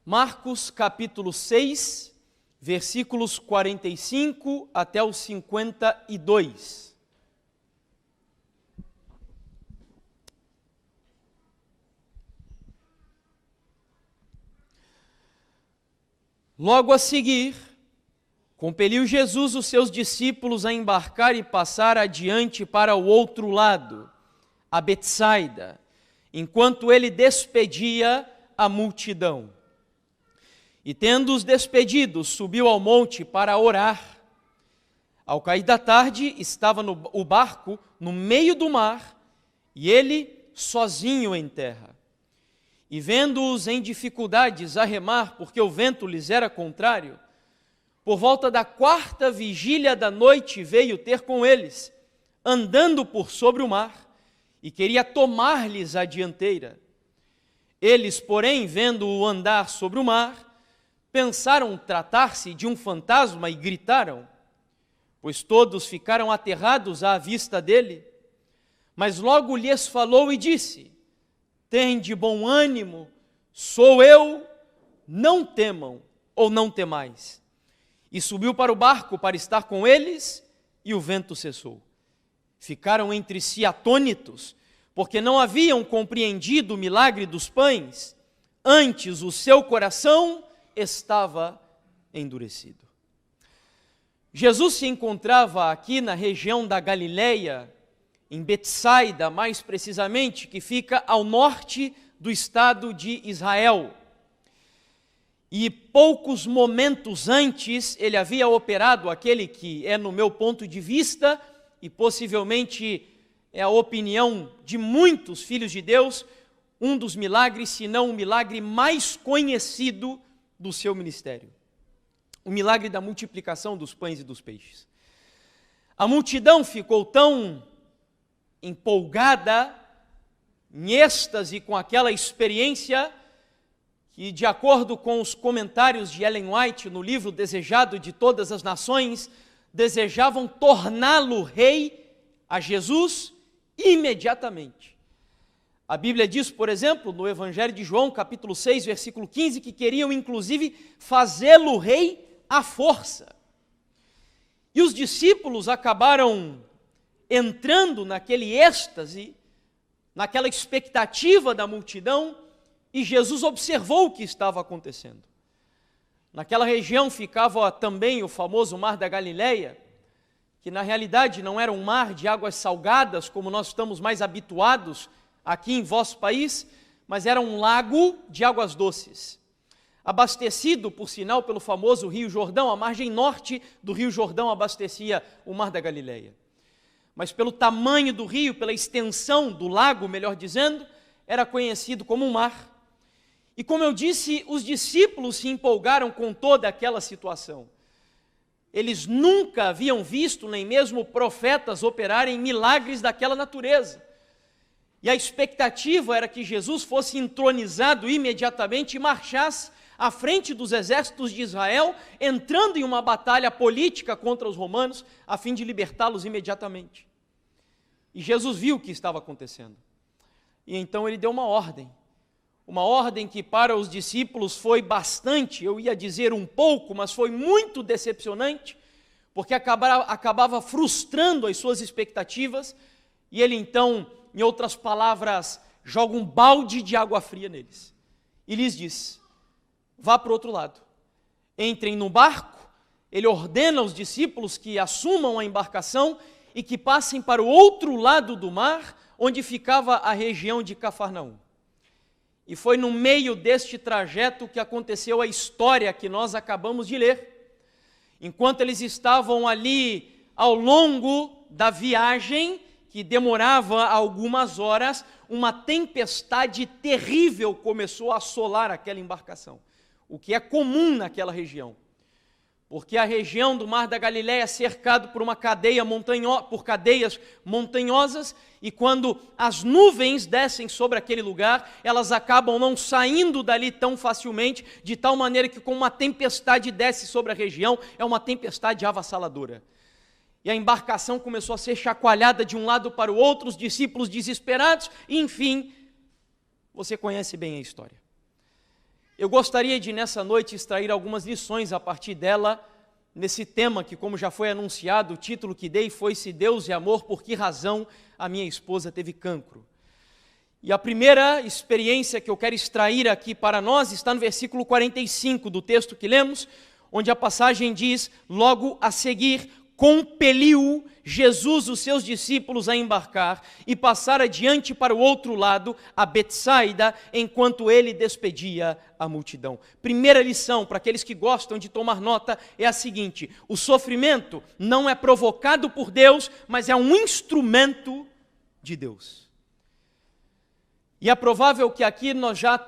Marcos capítulo 6, versículos 45 até os 52. Logo a seguir, compeliu Jesus os seus discípulos a embarcar e passar adiante para o outro lado, a Betsaida, enquanto ele despedia a multidão. E tendo-os despedidos, subiu ao monte para orar. Ao cair da tarde, estava o barco no meio do mar, e ele sozinho em terra. E vendo-os em dificuldades a remar, porque o vento lhes era contrário, por volta da 4ª vigília da noite veio ter com eles, andando por sobre o mar, e queria tomar-lhes a dianteira. Eles, porém, vendo-o andar sobre o mar, pensaram tratar-se de um fantasma e gritaram, pois todos ficaram aterrados à vista dele. Mas logo lhes falou e disse: tende bom ânimo, sou eu, não temam ou não temais. E subiu para o barco para estar com eles, e o vento cessou. Ficaram entre si atônitos, porque não haviam compreendido o milagre dos pães, antes o seu coração estava endurecido. Jesus se encontrava aqui na região da Galileia, em Betsaida, mais precisamente, que fica ao norte do estado de Israel. E poucos momentos antes, ele havia operado aquele que é, no meu ponto de vista, e possivelmente é a opinião de muitos filhos de Deus, um dos milagres, se não o milagre mais conhecido do seu ministério. O milagre da multiplicação dos pães e dos peixes. A multidão ficou tão empolgada, em êxtase com aquela experiência, que, de acordo com os comentários de Ellen White no livro Desejado de Todas as Nações, desejavam torná-lo rei, a Jesus, imediatamente. A Bíblia diz, por exemplo, no Evangelho de João, capítulo 6, versículo 15, que queriam, inclusive, fazê-lo rei à força. E os discípulos acabaram entrando naquele êxtase, naquela expectativa da multidão, e Jesus observou o que estava acontecendo. Naquela região ficava também o famoso Mar da Galileia, que na realidade não era um mar de águas salgadas, como nós estamos mais habituados aqui em vosso país, mas era um lago de águas doces, abastecido, por sinal, pelo famoso Rio Jordão. A margem norte do Rio Jordão abastecia o Mar da Galileia. Mas pelo tamanho do rio, pela extensão do lago, melhor dizendo, era conhecido como um mar. E como eu disse, os discípulos se empolgaram com toda aquela situação. Eles nunca haviam visto, nem mesmo profetas operarem milagres daquela natureza. E a expectativa era que Jesus fosse entronizado imediatamente e marchasse à frente dos exércitos de Israel, entrando em uma batalha política contra os romanos, a fim de libertá-los imediatamente. E Jesus viu o que estava acontecendo. E então ele deu uma ordem que para os discípulos foi bastante, eu ia dizer um pouco, mas foi muito decepcionante, porque acabava frustrando as suas expectativas, e ele então, em outras palavras, joga um balde de água fria neles. E lhes diz: vá para o outro lado. Entrem no barco. Ele ordena aos discípulos que assumam a embarcação e que passem para o outro lado do mar, onde ficava a região de Cafarnaum. E foi no meio deste trajeto que aconteceu a história que nós acabamos de ler. Enquanto eles estavam ali ao longo da viagem, que demorava algumas horas, uma tempestade terrível começou a assolar aquela embarcação, o que é comum naquela região, porque a região do Mar da Galileia é cercado por uma por cadeias montanhosas, e quando as nuvens descem sobre aquele lugar, elas acabam não saindo dali tão facilmente, de tal maneira que, como uma tempestade desce sobre a região, é uma tempestade avassaladora. E a embarcação começou a ser chacoalhada de um lado para o outro, os discípulos desesperados, e enfim, você conhece bem a história. Eu gostaria de, nessa noite, extrair algumas lições a partir dela, nesse tema que, como já foi anunciado, o título que dei foi Se Deus é Amor, por que razão a minha esposa teve cancro? E a primeira experiência que eu quero extrair aqui para nós está no versículo 45 do texto que lemos, onde a passagem diz: logo a seguir, compeliu Jesus os seus discípulos a embarcar e passar adiante para o outro lado, a Betsaida, enquanto ele despedia a multidão. Primeira lição para aqueles que gostam de tomar nota é a seguinte: o sofrimento não é provocado por Deus, mas é um instrumento de Deus. E é provável que aqui nós já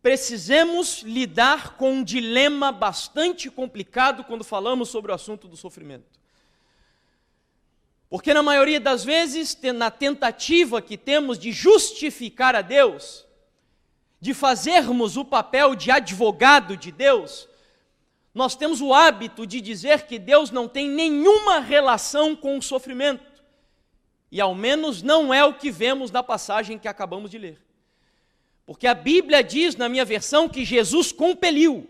precisemos lidar com um dilema bastante complicado quando falamos sobre o assunto do sofrimento. Porque na maioria das vezes, na tentativa que temos de justificar a Deus, de fazermos o papel de advogado de Deus, nós temos o hábito de dizer que Deus não tem nenhuma relação com o sofrimento. E ao menos não é o que vemos na passagem que acabamos de ler. Porque a Bíblia diz, na minha versão, que Jesus compeliu,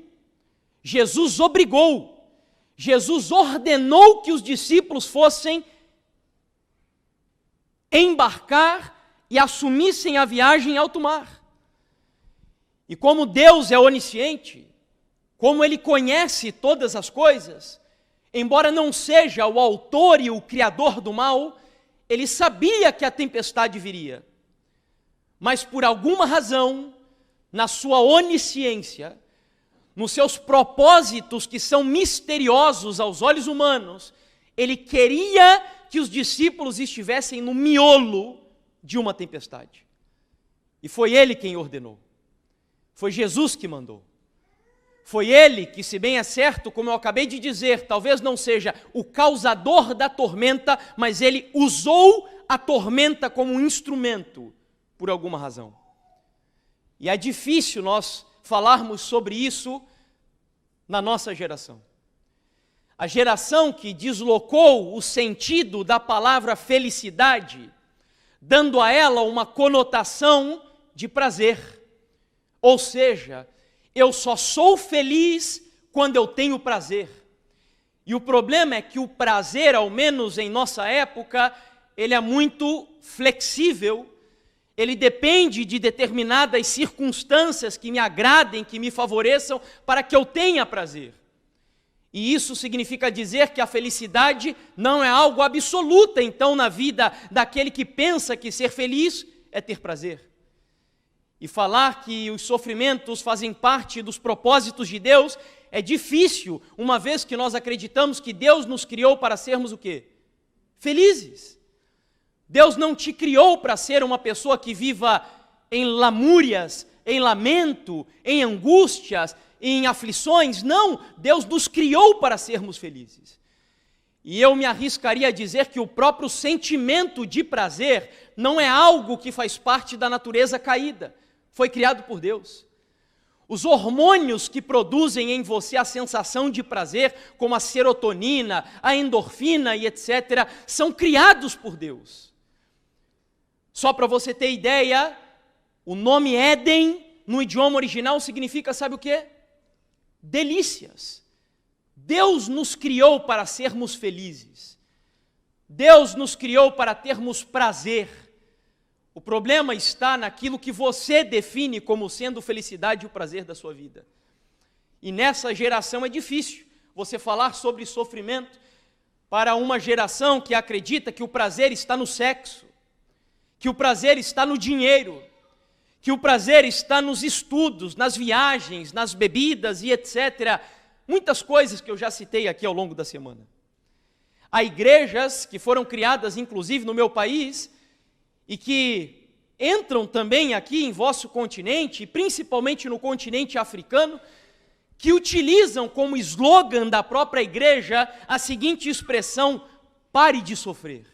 Jesus obrigou, Jesus ordenou que os discípulos fossem embarcar e assumissem a viagem em alto mar. E como Deus é onisciente, como Ele conhece todas as coisas, embora não seja o autor e o criador do mal, Ele sabia que a tempestade viria. Mas por alguma razão, na sua onisciência, nos seus propósitos que são misteriosos aos olhos humanos, Ele queria que os discípulos estivessem no miolo de uma tempestade. E foi Ele quem ordenou. Foi Jesus que mandou. Foi Ele que, se bem é certo, como eu acabei de dizer, talvez não seja o causador da tormenta, mas Ele usou a tormenta como um instrumento, por alguma razão. E é difícil nós falarmos sobre isso na nossa geração. A geração que deslocou o sentido da palavra felicidade, dando a ela uma conotação de prazer. Ou seja, eu só sou feliz quando eu tenho prazer. E o problema é que o prazer, ao menos em nossa época, ele é muito flexível. Ele depende de determinadas circunstâncias que me agradem, que me favoreçam, para que eu tenha prazer. E isso significa dizer que a felicidade não é algo absoluto, então, na vida daquele que pensa que ser feliz é ter prazer. E falar que os sofrimentos fazem parte dos propósitos de Deus é difícil, uma vez que nós acreditamos que Deus nos criou para sermos o quê? Felizes. Deus não te criou para ser uma pessoa que viva em lamúrias, em lamento, em angústias, em aflições. Não, Deus nos criou para sermos felizes. E eu me arriscaria a dizer que o próprio sentimento de prazer não é algo que faz parte da natureza caída. Foi criado por Deus. Os hormônios que produzem em você a sensação de prazer, como a serotonina, a endorfina e etc., são criados por Deus. Só para você ter ideia, o nome Éden, no idioma original, significa, sabe o quê? Delícias. Deus nos criou para sermos felizes. Deus nos criou para termos prazer. O problema está naquilo que você define como sendo felicidade e o prazer da sua vida. E nessa geração é difícil você falar sobre sofrimento para uma geração que acredita que o prazer está no sexo, que o prazer está no dinheiro, que o prazer está nos estudos, nas viagens, nas bebidas e etc. Muitas coisas que eu já citei aqui ao longo da semana. Há igrejas que foram criadas, inclusive no meu país, e que entram também aqui em vosso continente, principalmente no continente africano, que utilizam como slogan da própria igreja a seguinte expressão: pare de sofrer.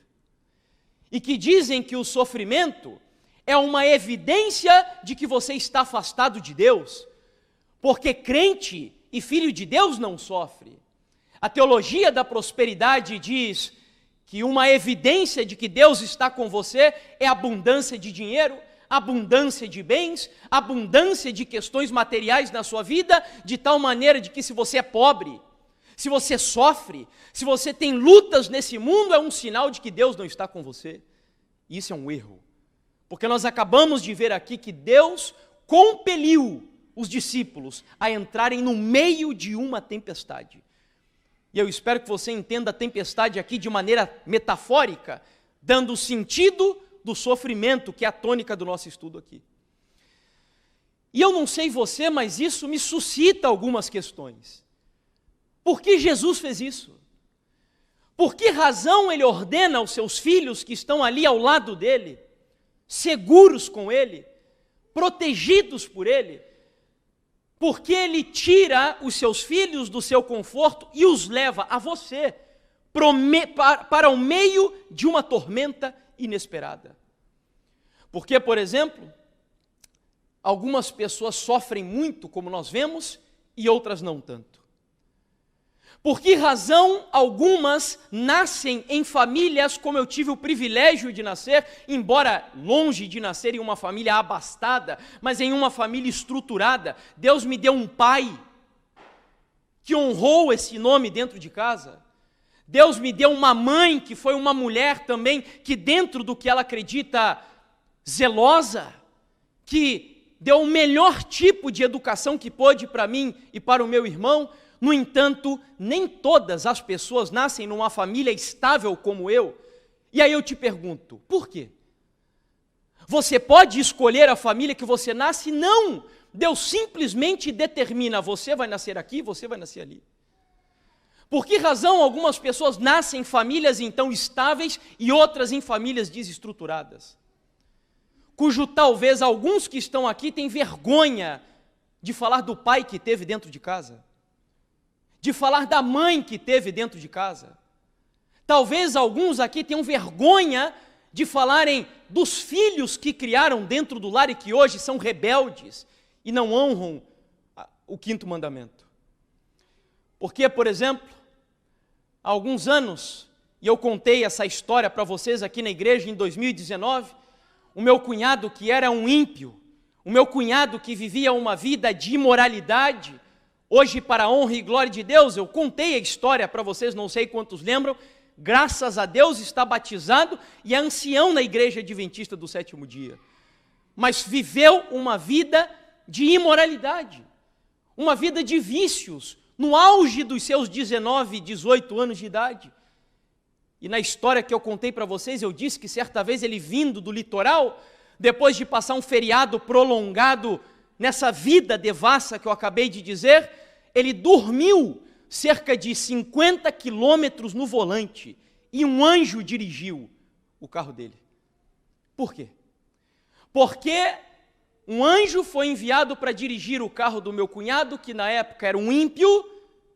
E que dizem que o sofrimento é uma evidência de que você está afastado de Deus, porque crente e filho de Deus não sofre. A teologia da prosperidade diz que uma evidência de que Deus está com você é abundância de dinheiro, abundância de bens, abundância de questões materiais na sua vida, de tal maneira de que se você é pobre, se você sofre, se você tem lutas nesse mundo, é um sinal de que Deus não está com você. Isso é um erro, porque nós acabamos de ver aqui que Deus compeliu os discípulos a entrarem no meio de uma tempestade. E eu espero que você entenda a tempestade aqui de maneira metafórica, dando sentido do sofrimento, que é a tônica do nosso estudo aqui. E eu não sei você, mas isso me suscita algumas questões. Por que Jesus fez isso? Por que razão ele ordena aos seus filhos que estão ali ao lado dele, seguros com ele, protegidos por ele? Por que ele tira os seus filhos do seu conforto e os leva a você para o meio de uma tormenta inesperada? Porque, por exemplo, algumas pessoas sofrem muito, como nós vemos, e outras não tanto. Por que razão algumas nascem em famílias como eu tive o privilégio de nascer, embora longe de nascer em uma família abastada, mas em uma família estruturada? Deus me deu um pai que honrou esse nome dentro de casa. Deus me deu uma mãe que foi uma mulher também, que dentro do que ela acredita, zelosa, que deu o melhor tipo de educação que pôde para mim e para o meu irmão. No entanto, nem todas as pessoas nascem numa família estável como eu. E aí eu te pergunto, por quê? Você pode escolher a família que você nasce? Não! Deus simplesmente determina, você vai nascer aqui, você vai nascer ali. Por que razão algumas pessoas nascem em famílias então estáveis e outras em famílias desestruturadas? Cujo talvez alguns que estão aqui têm vergonha de falar do pai que teve dentro de casa, de falar da mãe que teve dentro de casa. Talvez alguns aqui tenham vergonha de falarem dos filhos que criaram dentro do lar e que hoje são rebeldes e não honram o quinto mandamento. Porque, por exemplo, há alguns anos, e eu contei essa história para vocês aqui na igreja em 2019, o meu cunhado que era um ímpio, o meu cunhado que vivia uma vida de imoralidade, hoje, para a honra e glória de Deus, eu contei a história para vocês, não sei quantos lembram, graças a Deus está batizado e é ancião na igreja adventista do sétimo dia. Mas viveu uma vida de imoralidade, uma vida de vícios, no auge dos seus 19, 18 anos de idade. E na história que eu contei para vocês, eu disse que certa vez ele vindo do litoral, depois de passar um feriado prolongado nessa vida devassa que eu acabei de dizer, ele dormiu cerca de 50 quilômetros no volante e um anjo dirigiu o carro dele. Por quê? Porque um anjo foi enviado para dirigir o carro do meu cunhado, que na época era um ímpio,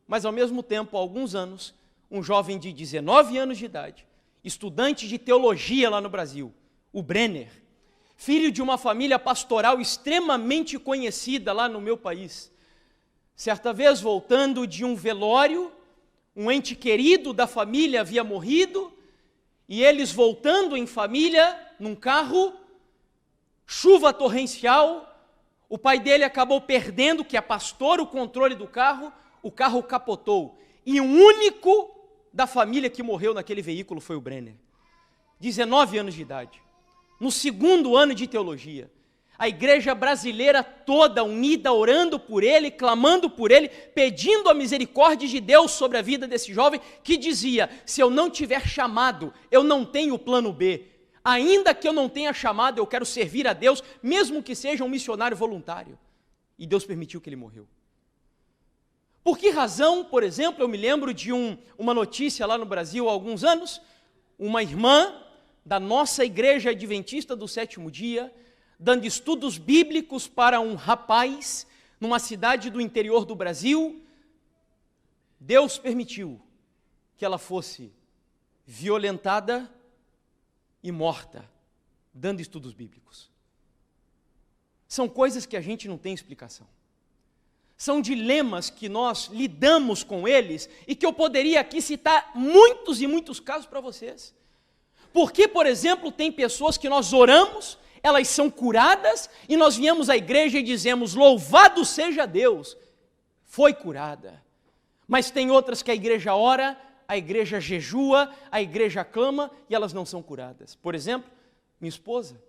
mas ao mesmo tempo, há alguns anos, um jovem de 19 anos de idade, estudante de teologia lá no Brasil, o Brenner, filho de uma família pastoral extremamente conhecida lá no meu país. Certa vez, voltando de um velório, um ente querido da família havia morrido, e eles voltando em família, num carro, chuva torrencial, o pai dele acabou perdendo, que é pastor, o controle do carro, o carro capotou, e um único da família que morreu naquele veículo foi o Brenner, 19 anos de idade, no segundo ano de teologia. A igreja brasileira toda unida, orando por ele, clamando por ele, pedindo a misericórdia de Deus sobre a vida desse jovem, que dizia, se eu não tiver chamado, eu não tenho plano B. Ainda que eu não tenha chamado, eu quero servir a Deus, mesmo que seja um missionário voluntário. E Deus permitiu que ele morreu. Por que razão, por exemplo, eu me lembro de uma notícia lá no Brasil há alguns anos, uma irmã da nossa igreja adventista do sétimo dia, dando estudos bíblicos para um rapaz, numa cidade do interior do Brasil, Deus permitiu que ela fosse violentada e morta, dando estudos bíblicos. São coisas que a gente não tem explicação. São dilemas que nós lidamos com eles e que eu poderia aqui citar muitos e muitos casos para vocês. Porque, por exemplo, tem pessoas que nós oramos, elas são curadas e nós viemos à igreja e dizemos: louvado seja Deus, foi curada. Mas tem outras que a igreja ora, a igreja jejua, a igreja clama e elas não são curadas. Por exemplo, minha esposa,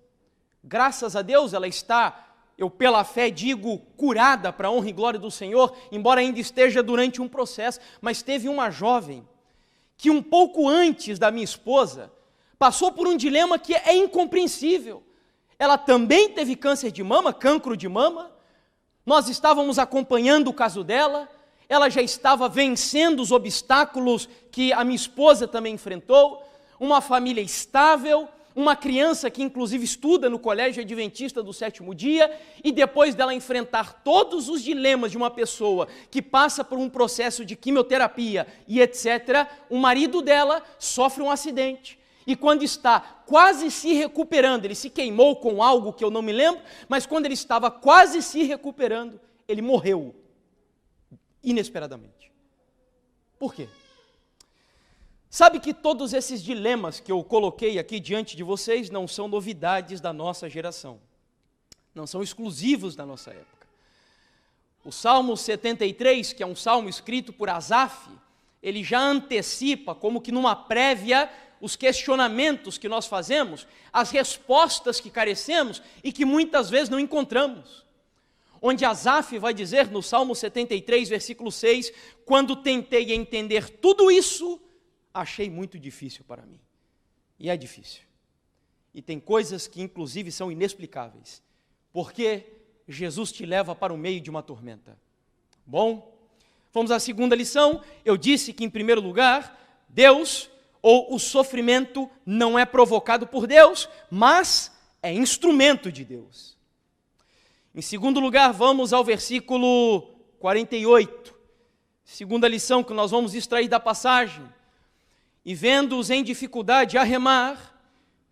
graças a Deus ela está, eu pela fé digo, curada para a honra e glória do Senhor, embora ainda esteja durante um processo. Mas teve uma jovem que um pouco antes da minha esposa passou por um dilema que é incompreensível. Ela também teve câncer de mama, cancro de mama. Nós estávamos acompanhando o caso dela. Ela já estava vencendo os obstáculos que a minha esposa também enfrentou. Uma família estável, uma criança que inclusive estuda no colégio adventista do 7º dia, e depois dela enfrentar todos os dilemas de uma pessoa que passa por um processo de quimioterapia e etc., o marido dela sofre um acidente. E quando está quase se recuperando, ele se queimou com algo que eu não me lembro, mas quando ele estava quase se recuperando, ele morreu inesperadamente. Por quê? Sabe que todos esses dilemas que eu coloquei aqui diante de vocês não são novidades da nossa geração, não são exclusivos da nossa época. O Salmo 73, que é um salmo escrito por Asaf, ele já antecipa, como que numa prévia, os questionamentos que nós fazemos, as respostas que carecemos e que muitas vezes não encontramos. Onde Asaf vai dizer no Salmo 73, versículo 6, quando tentei entender tudo isso, achei muito difícil para mim. E é difícil. E tem coisas que inclusive são inexplicáveis, porque Jesus te leva para o meio de uma tormenta. Bom, vamos à segunda lição. Eu disse que, em primeiro lugar, Deus, ou o sofrimento, não é provocado por Deus, mas é instrumento de Deus. Em segundo lugar, vamos ao versículo 48, segunda lição que nós vamos extrair da passagem. E vendo-os em dificuldade a remar,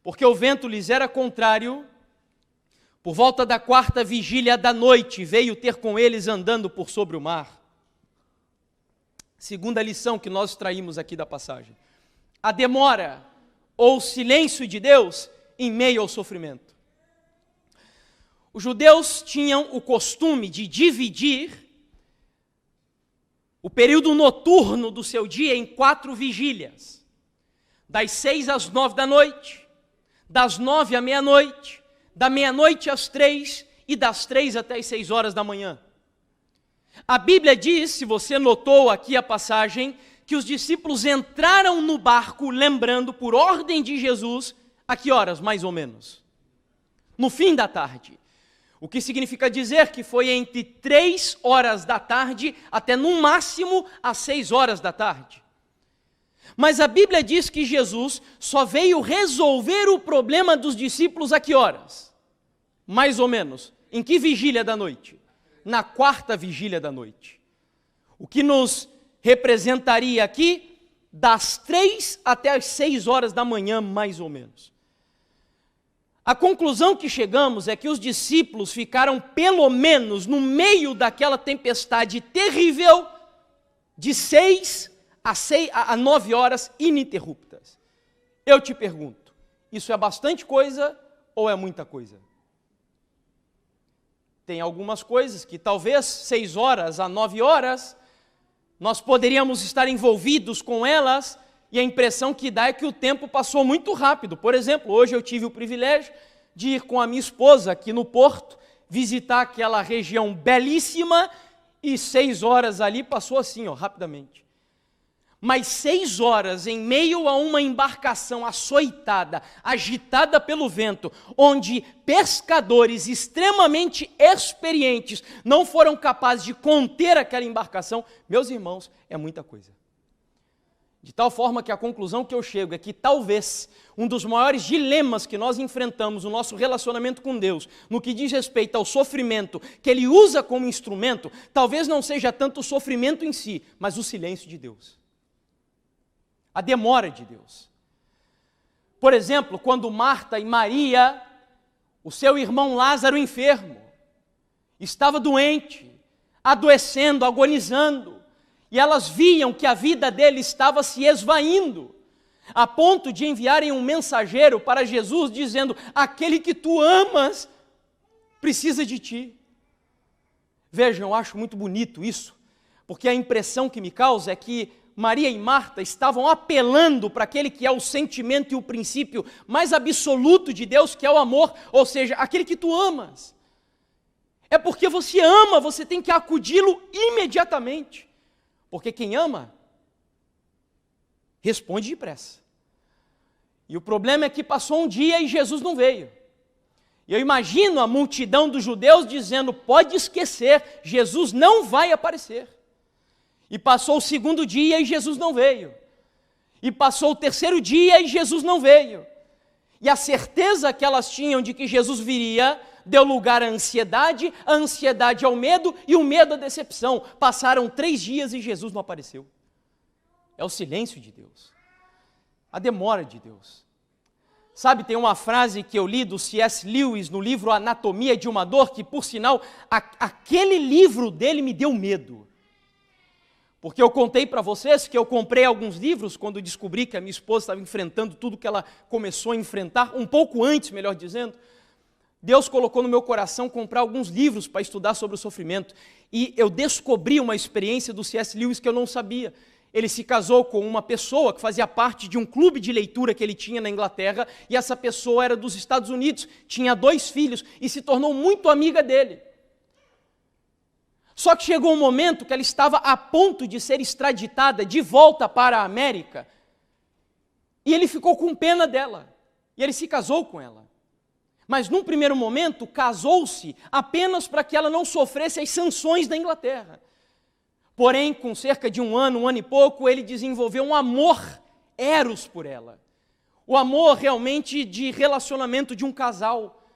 porque o vento lhes era contrário, por volta da 4ª vigília da noite, veio ter com eles andando por sobre o mar. Segunda lição que nós extraímos aqui da passagem: a demora ou silêncio de Deus em meio ao sofrimento. Os judeus tinham o costume de dividir o período noturno do seu dia em 4 vigílias. Das 6 às 9 da noite, das 9 à meia-noite, da meia-noite às 3 e das 3 até as 6 horas da manhã. A Bíblia diz, se você notou aqui a passagem, que os discípulos entraram no barco, lembrando, por ordem de Jesus, a que horas, mais ou menos? No fim da tarde. O que significa dizer que foi entre 3 horas da tarde até, no máximo, às 6 horas da tarde. Mas a Bíblia diz que Jesus só veio resolver o problema dos discípulos a que horas? Mais ou menos. Em que vigília da noite? Na 4ª vigília da noite. O que nos representaria aqui das 3 até as 6 horas da manhã, mais ou menos. A conclusão que chegamos é que os discípulos ficaram pelo menos no meio daquela tempestade terrível de 6 a 9 horas ininterruptas. Eu te pergunto, isso é bastante coisa ou é muita coisa? Tem algumas coisas que talvez 6 horas a 9 horas, nós poderíamos estar envolvidos com elas e a impressão que dá é que o tempo passou muito rápido. Por exemplo, hoje eu tive o privilégio de ir com a minha esposa aqui no Porto, visitar aquela região belíssima, e 6 horas ali passou assim, rapidamente. Mas 6 horas em meio a uma embarcação açoitada, agitada pelo vento, onde pescadores extremamente experientes não foram capazes de conter aquela embarcação, meus irmãos, é muita coisa. De tal forma que a conclusão que eu chego é que talvez um dos maiores dilemas que nós enfrentamos no nosso relacionamento com Deus, no que diz respeito ao sofrimento que Ele usa como instrumento, talvez não seja tanto o sofrimento em si, mas o silêncio de Deus. A demora de Deus. Por exemplo, quando Marta e Maria, o seu irmão Lázaro enfermo, estava doente, adoecendo, agonizando, e elas viam que a vida dele estava se esvaindo, a ponto de enviarem um mensageiro para Jesus dizendo: aquele que tu amas precisa de ti. Vejam, eu acho muito bonito isso, porque a impressão que me causa é que Maria e Marta estavam apelando para aquele que é o sentimento e o princípio mais absoluto de Deus, que é o amor, ou seja, aquele que tu amas. É porque você ama, você tem que acudi-lo imediatamente, porque quem ama, responde depressa. E o problema é que passou um dia e Jesus não veio. E eu imagino a multidão dos judeus dizendo: pode esquecer, Jesus não vai aparecer. E passou o segundo dia e Jesus não veio. E passou o terceiro dia e Jesus não veio. E a certeza que elas tinham de que Jesus viria deu lugar à ansiedade, a ansiedade ao medo e o medo à decepção. Passaram 3 dias e Jesus não apareceu. É o silêncio de Deus, a demora de Deus. Sabe, tem uma frase que eu li do C.S. Lewis no livro Anatomia de uma Dor, que por sinal, aquele livro dele me deu medo. Porque eu contei para vocês que eu comprei alguns livros quando descobri que a minha esposa estava enfrentando tudo que ela começou a enfrentar, um pouco antes, melhor dizendo. Deus colocou no meu coração comprar alguns livros para estudar sobre o sofrimento. E eu descobri uma experiência do C.S. Lewis que eu não sabia. Ele se casou com uma pessoa que fazia parte de um clube de leitura que ele tinha na Inglaterra, e essa pessoa era dos Estados Unidos, tinha 2 filhos e se tornou muito amiga dele. Só que chegou um momento que ela estava a ponto de ser extraditada de volta para a América, e ele ficou com pena dela, e ele se casou com ela. Mas num primeiro momento casou-se apenas para que ela não sofresse as sanções da Inglaterra. Porém, com cerca de um ano e pouco, ele desenvolveu um amor eros por ela. O amor realmente de relacionamento de um casal.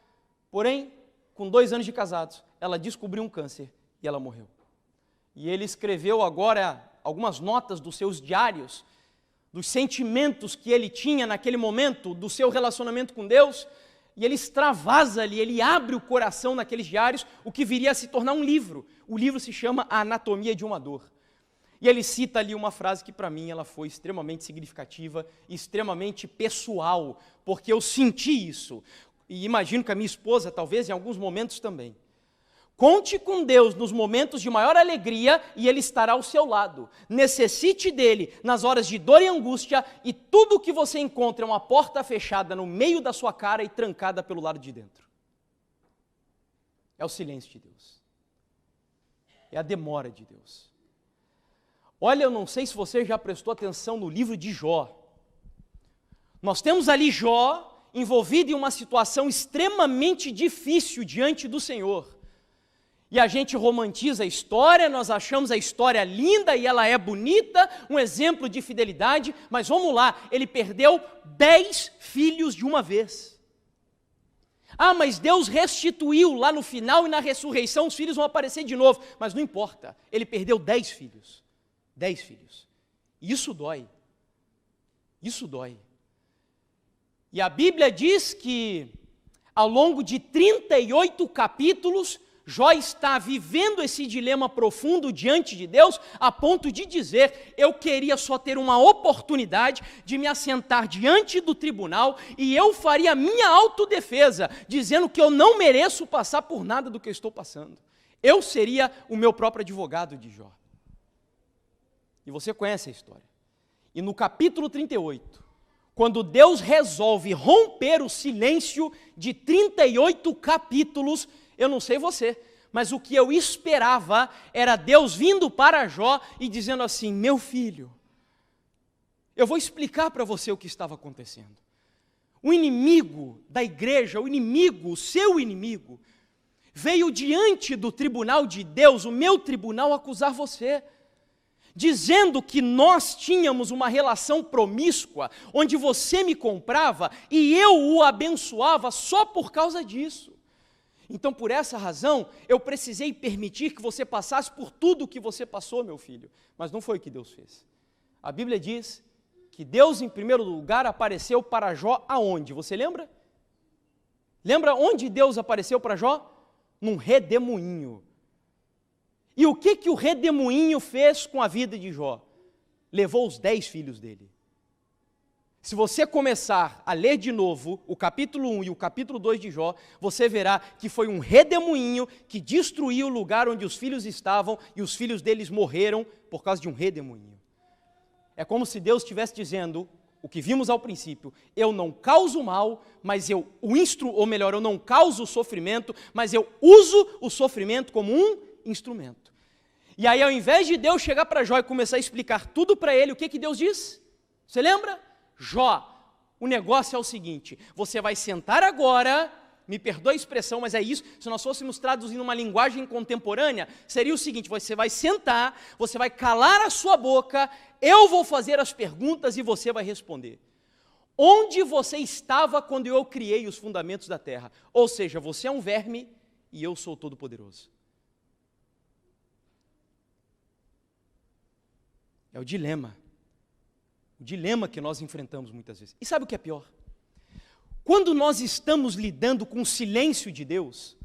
Porém, com 2 anos de casados, ela descobriu um câncer e ela morreu. E ele escreveu agora algumas notas dos seus diários, dos sentimentos que ele tinha naquele momento, do seu relacionamento com Deus, e ele extravasa ali, ele abre o coração naqueles diários, o que viria a se tornar um livro. O livro se chama A Anatomia de uma Dor. E ele cita ali uma frase que para mim ela foi extremamente significativa, extremamente pessoal, porque eu senti isso. E imagino que a minha esposa, talvez em alguns momentos também. Conte com Deus nos momentos de maior alegria e Ele estará ao seu lado. Necessite dEle nas horas de dor e angústia, e tudo o que você encontra é uma porta fechada no meio da sua cara e trancada pelo lado de dentro. É o silêncio de Deus. É a demora de Deus. Olha, eu não sei se você já prestou atenção no livro de Jó. Nós temos ali Jó envolvido em uma situação extremamente difícil diante do Senhor. E a gente romantiza a história, nós achamos a história linda e ela é bonita, um exemplo de fidelidade, mas vamos lá, ele perdeu 10 filhos de uma vez. Ah, mas Deus restituiu lá no final e na ressurreição os filhos vão aparecer de novo, mas não importa, ele perdeu 10 filhos. 10 filhos. Isso dói. Isso dói. E a Bíblia diz que ao longo de 38 capítulos, Jó está vivendo esse dilema profundo diante de Deus, a ponto de dizer: eu queria só ter uma oportunidade de me assentar diante do tribunal e eu faria minha autodefesa, dizendo que eu não mereço passar por nada do que eu estou passando. Eu seria o meu próprio advogado de Jó. E você conhece a história. E no capítulo 38, quando Deus resolve romper o silêncio de 38 capítulos, eu não sei você, mas o que eu esperava era Deus vindo para Jó e dizendo assim: meu filho, eu vou explicar para você o que estava acontecendo. O inimigo da igreja, o seu inimigo, veio diante do tribunal de Deus, o meu tribunal, acusar você, dizendo que nós tínhamos uma relação promíscua, onde você me comprava e eu o abençoava só por causa disso. Então, por essa razão, eu precisei permitir que você passasse por tudo o que você passou, meu filho. Mas não foi o que Deus fez. A Bíblia diz que Deus, em primeiro lugar, apareceu para Jó aonde? Você lembra? Lembra onde Deus apareceu para Jó? Num redemoinho. E o que o redemoinho fez com a vida de Jó? Levou os 10 filhos dele. Se você começar a ler de novo o capítulo 1 e o capítulo 2 de Jó, você verá que foi um redemoinho que destruiu o lugar onde os filhos estavam e os filhos deles morreram por causa de um redemoinho. É como se Deus estivesse dizendo, o que vimos ao princípio, eu não causo mal, mas eu não causo sofrimento, mas eu uso o sofrimento como um instrumento. E aí, ao invés de Deus chegar para Jó e começar a explicar tudo para ele, o que Deus diz? Você lembra? Jó, o negócio é o seguinte, você vai sentar agora, me perdoe a expressão, mas é isso, se nós fôssemos traduzir uma linguagem contemporânea, seria o seguinte, você vai sentar, você vai calar a sua boca, eu vou fazer as perguntas e você vai responder. Onde você estava quando eu criei os fundamentos da terra? Ou seja, você é um verme e eu sou todo-poderoso. É o dilema que nós enfrentamos muitas vezes. E sabe o que é pior? Quando nós estamos lidando com o silêncio de Deus,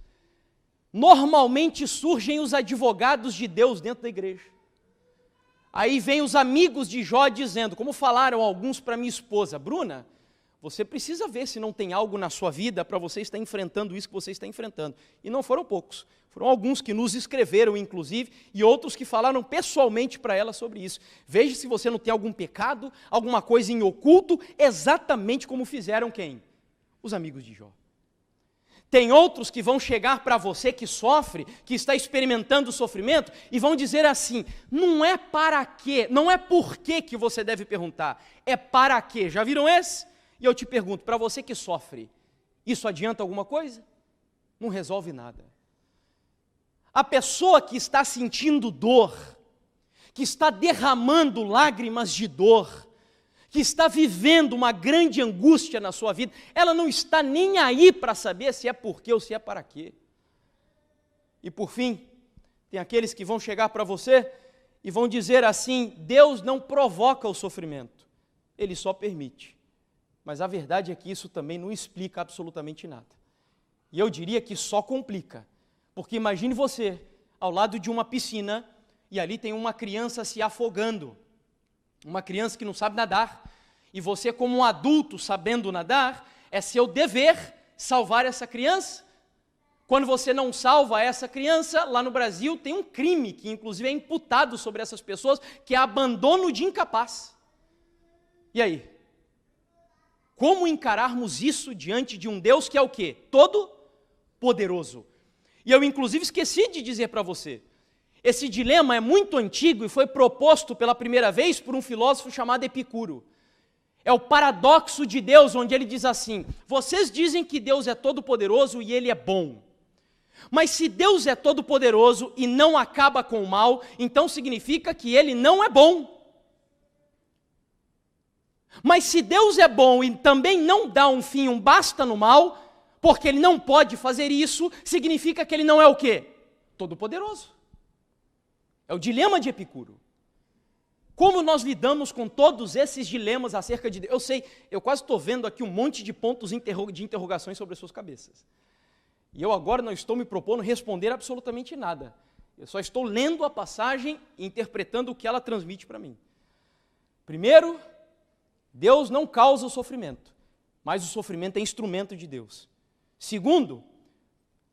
normalmente surgem os advogados de Deus dentro da igreja. Aí vem os amigos de Jó dizendo, como falaram alguns para minha esposa, Bruna, você precisa ver se não tem algo na sua vida para você estar enfrentando isso que você está enfrentando. E não foram poucos, foram alguns que nos escreveram, inclusive, e outros que falaram pessoalmente para ela sobre isso. Veja se você não tem algum pecado, alguma coisa em oculto, exatamente como fizeram quem? Os amigos de Jó. Tem outros que vão chegar para você que sofre, que está experimentando o sofrimento, e vão dizer assim, não é para quê, não é por quê que você deve perguntar, é para quê. Já viram esse? E eu te pergunto, para você que sofre, isso adianta alguma coisa? Não resolve nada. A pessoa que está sentindo dor, que está derramando lágrimas de dor, que está vivendo uma grande angústia na sua vida, ela não está nem aí para saber se é por quê ou se é para quê. E por fim, tem aqueles que vão chegar para você e vão dizer assim, Deus não provoca o sofrimento, Ele só permite. Mas a verdade é que isso também não explica absolutamente nada. E eu diria que só complica. Porque imagine você ao lado de uma piscina e ali tem uma criança se afogando. Uma criança que não sabe nadar. E você, como um adulto sabendo nadar, é seu dever salvar essa criança. Quando você não salva essa criança, lá no Brasil tem um crime que inclusive é imputado sobre essas pessoas, que é abandono de incapaz. E aí? Como encararmos isso diante de um Deus que é o quê? Todo-poderoso. E eu inclusive esqueci de dizer para você, esse dilema é muito antigo e foi proposto pela primeira vez por um filósofo chamado Epicuro. É o paradoxo de Deus, onde ele diz assim, vocês dizem que Deus é todo-poderoso e Ele é bom. Mas se Deus é todo-poderoso e não acaba com o mal, então significa que Ele não é bom. Mas se Deus é bom e também não dá um fim, um basta no mal, porque Ele não pode fazer isso, significa que Ele não é o quê? Todo-poderoso. É o dilema de Epicuro. Como nós lidamos com todos esses dilemas acerca de Deus? Eu sei, eu quase estou vendo aqui um monte de pontos de interrogações sobre as suas cabeças. E eu agora não estou me propondo responder absolutamente nada. Eu só estou lendo a passagem e interpretando o que ela transmite para mim. Primeiro, Deus não causa o sofrimento, mas o sofrimento é instrumento de Deus. Segundo,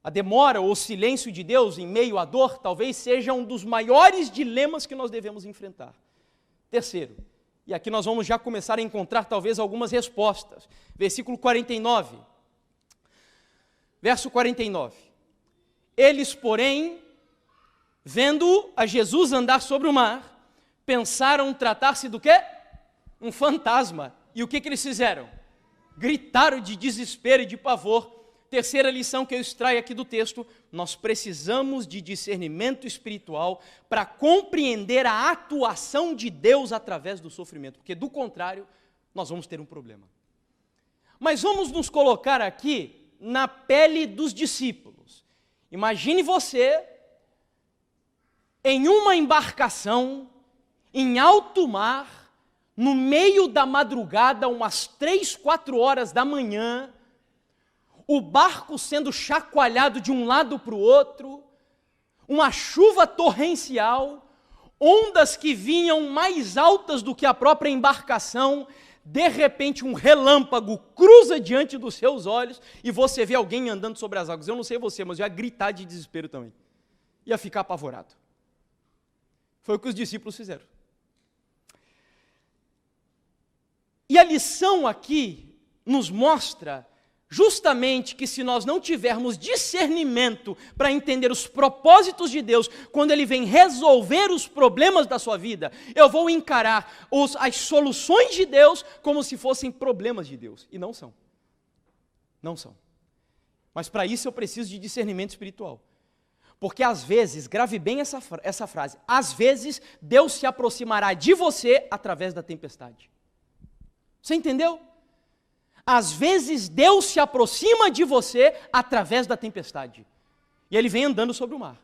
a demora ou o silêncio de Deus em meio à dor talvez seja um dos maiores dilemas que nós devemos enfrentar. Terceiro, e aqui nós vamos já começar a encontrar talvez algumas respostas. Versículo 49. Verso 49. Eles, porém, vendo a Jesus andar sobre o mar, pensaram tratar-se do quê? Um fantasma. E o que eles fizeram? Gritaram de desespero e de pavor. Terceira lição que eu extraio aqui do texto, nós precisamos de discernimento espiritual para compreender a atuação de Deus através do sofrimento, porque do contrário, nós vamos ter um problema. Mas vamos nos colocar aqui na pele dos discípulos. Imagine você em uma embarcação, em alto mar, no meio da madrugada, umas 3, 4 horas da manhã, o barco sendo chacoalhado de um lado para o outro, uma chuva torrencial, ondas que vinham mais altas do que a própria embarcação, de repente um relâmpago cruza diante dos seus olhos e você vê alguém andando sobre as águas. Eu não sei você, mas eu ia gritar de desespero também. Ia ficar apavorado. Foi o que os discípulos fizeram. E a lição aqui nos mostra justamente que se nós não tivermos discernimento para entender os propósitos de Deus, quando Ele vem resolver os problemas da sua vida, eu vou encarar as soluções de Deus como se fossem problemas de Deus. E não são. Não são. Mas para isso eu preciso de discernimento espiritual. Porque às vezes, grave bem essa frase, às vezes Deus se aproximará de você através da tempestade. Você entendeu? Às vezes Deus se aproxima de você através da tempestade. E Ele vem andando sobre o mar.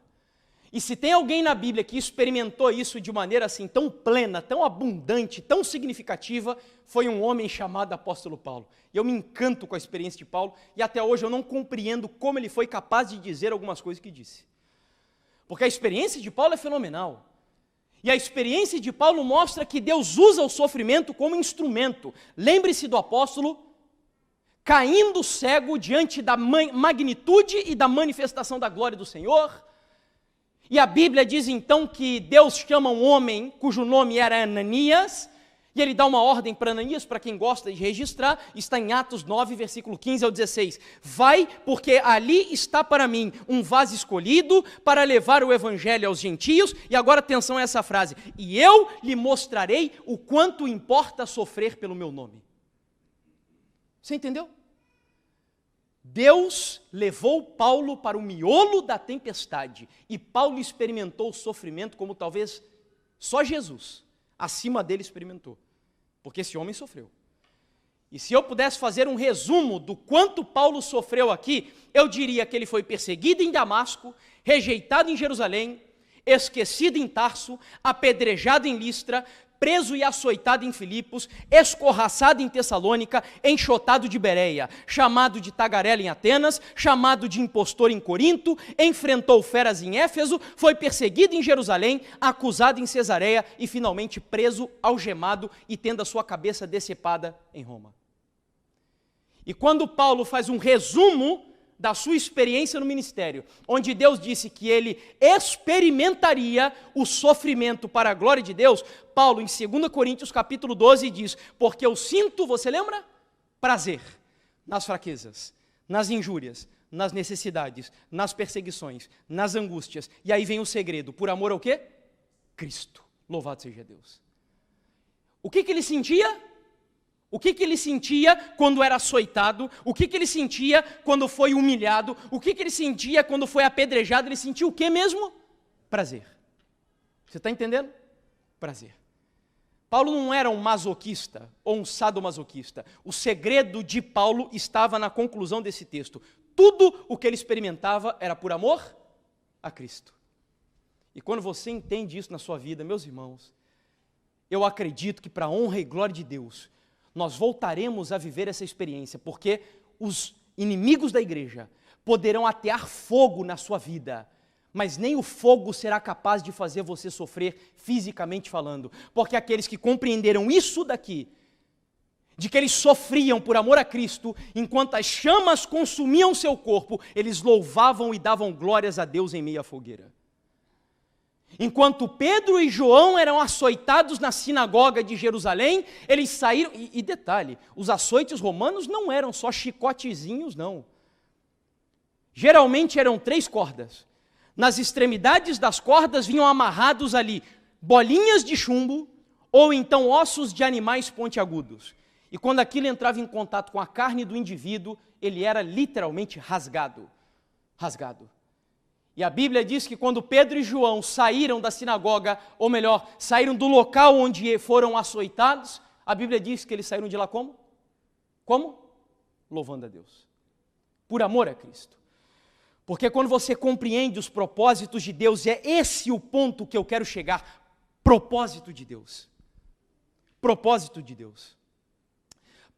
E se tem alguém na Bíblia que experimentou isso de maneira assim tão plena, tão abundante, tão significativa, foi um homem chamado apóstolo Paulo. E eu me encanto com a experiência de Paulo, e até hoje eu não compreendo como ele foi capaz de dizer algumas coisas que disse. Porque a experiência de Paulo é fenomenal. E a experiência de Paulo mostra que Deus usa o sofrimento como instrumento. Lembre-se do apóstolo caindo cego diante da magnitude e da manifestação da glória do Senhor. E a Bíblia diz então que Deus chama um homem cujo nome era Ananias, e ele dá uma ordem para Ananias, para quem gosta de registrar, está em Atos 9, versículo 15 ao 16. Vai, porque ali está para mim um vaso escolhido para levar o evangelho aos gentios, e agora atenção a essa frase, e eu lhe mostrarei o quanto importa sofrer pelo meu nome. Você entendeu? Deus levou Paulo para o miolo da tempestade, e Paulo experimentou o sofrimento como talvez só Jesus, acima dele, experimentou, porque esse homem sofreu. E se eu pudesse fazer um resumo do quanto Paulo sofreu aqui, eu diria que ele foi perseguido em Damasco, rejeitado em Jerusalém, esquecido em Tarso, apedrejado em Listra, preso e açoitado em Filipos, escorraçado em Tessalônica, enxotado de Bereia, chamado de tagarela em Atenas, chamado de impostor em Corinto, enfrentou feras em Éfeso, foi perseguido em Jerusalém, acusado em Cesareia e finalmente preso, algemado e tendo a sua cabeça decepada em Roma. E quando Paulo faz um resumo da sua experiência no ministério, onde Deus disse que ele experimentaria o sofrimento para a glória de Deus, Paulo, em 2 Coríntios capítulo 12, diz, porque eu sinto, você lembra? Prazer nas fraquezas, nas injúrias, nas necessidades, nas perseguições, nas angústias. E aí vem o segredo, por amor ao quê? Cristo. Louvado seja Deus. O que ele sentia? O que ele sentia quando era açoitado? O que ele sentia quando foi humilhado? O que ele sentia quando foi apedrejado? Ele sentiu o que mesmo? Prazer. Você está entendendo? Prazer. Paulo não era um masoquista ou um sadomasoquista. O segredo de Paulo estava na conclusão desse texto. Tudo o que ele experimentava era por amor a Cristo. E quando você entende isso na sua vida, meus irmãos, eu acredito que para a honra e glória de Deus, nós voltaremos a viver essa experiência, porque os inimigos da igreja poderão atear fogo na sua vida, mas nem o fogo será capaz de fazer você sofrer fisicamente falando, porque aqueles que compreenderam isso daqui, de que eles sofriam por amor a Cristo, enquanto as chamas consumiam seu corpo, eles louvavam e davam glórias a Deus em meio à fogueira. Enquanto Pedro e João eram açoitados na sinagoga de Jerusalém, eles saíram, e detalhe, os açoites romanos não eram só chicotezinhos, não. Geralmente eram 3 cordas. Nas extremidades das cordas vinham amarrados ali bolinhas de chumbo ou então ossos de animais pontiagudos. E quando aquilo entrava em contato com a carne do indivíduo, ele era literalmente rasgado. Rasgado. E a Bíblia diz que quando Pedro e João saíram da sinagoga, ou melhor, saíram do local onde foram açoitados, a Bíblia diz que eles saíram de lá como? Como? Louvando a Deus. Por amor a Cristo. Porque quando você compreende os propósitos de Deus, é esse o ponto que eu quero chegar. Propósito de Deus. Propósito de Deus.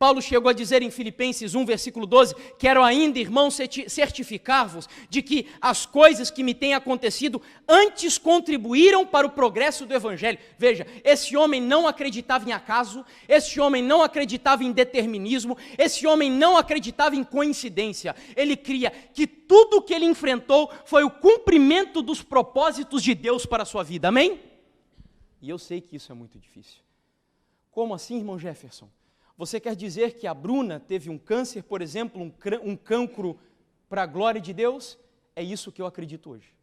Paulo chegou a dizer em Filipenses 1, versículo 12, quero ainda, irmãos, certificar-vos de que as coisas que me têm acontecido antes contribuíram para o progresso do Evangelho. Veja, esse homem não acreditava em acaso, esse homem não acreditava em determinismo, esse homem não acreditava em coincidência. Ele cria que tudo o que ele enfrentou foi o cumprimento dos propósitos de Deus para a sua vida. Amém? E eu sei que isso é muito difícil. Como assim, irmão Jefferson? Você quer dizer que a Bruna teve um câncer, por exemplo, um cancro para a glória de Deus? É isso que eu acredito hoje.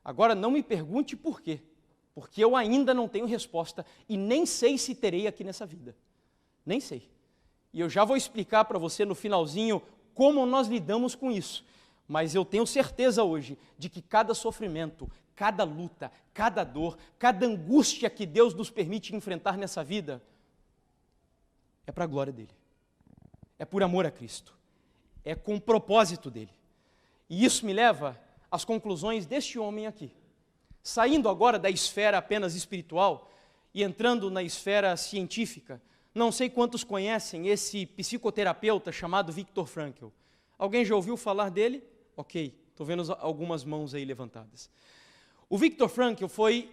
Agora, não me pergunte por quê, porque eu ainda não tenho resposta e nem sei se terei aqui nessa vida. Nem sei. E eu já vou explicar para você no finalzinho como nós lidamos com isso. Mas eu tenho certeza hoje de que cada sofrimento, cada luta, cada dor, cada angústia que Deus nos permite enfrentar nessa vida, é para a glória dele, é por amor a Cristo, é com o propósito dele. E isso me leva às conclusões deste homem aqui. Saindo agora da esfera apenas espiritual e entrando na esfera científica, não sei quantos conhecem esse psicoterapeuta chamado Viktor Frankl. Alguém já ouviu falar dele? Ok, estou vendo algumas mãos aí levantadas. O Viktor Frankl foi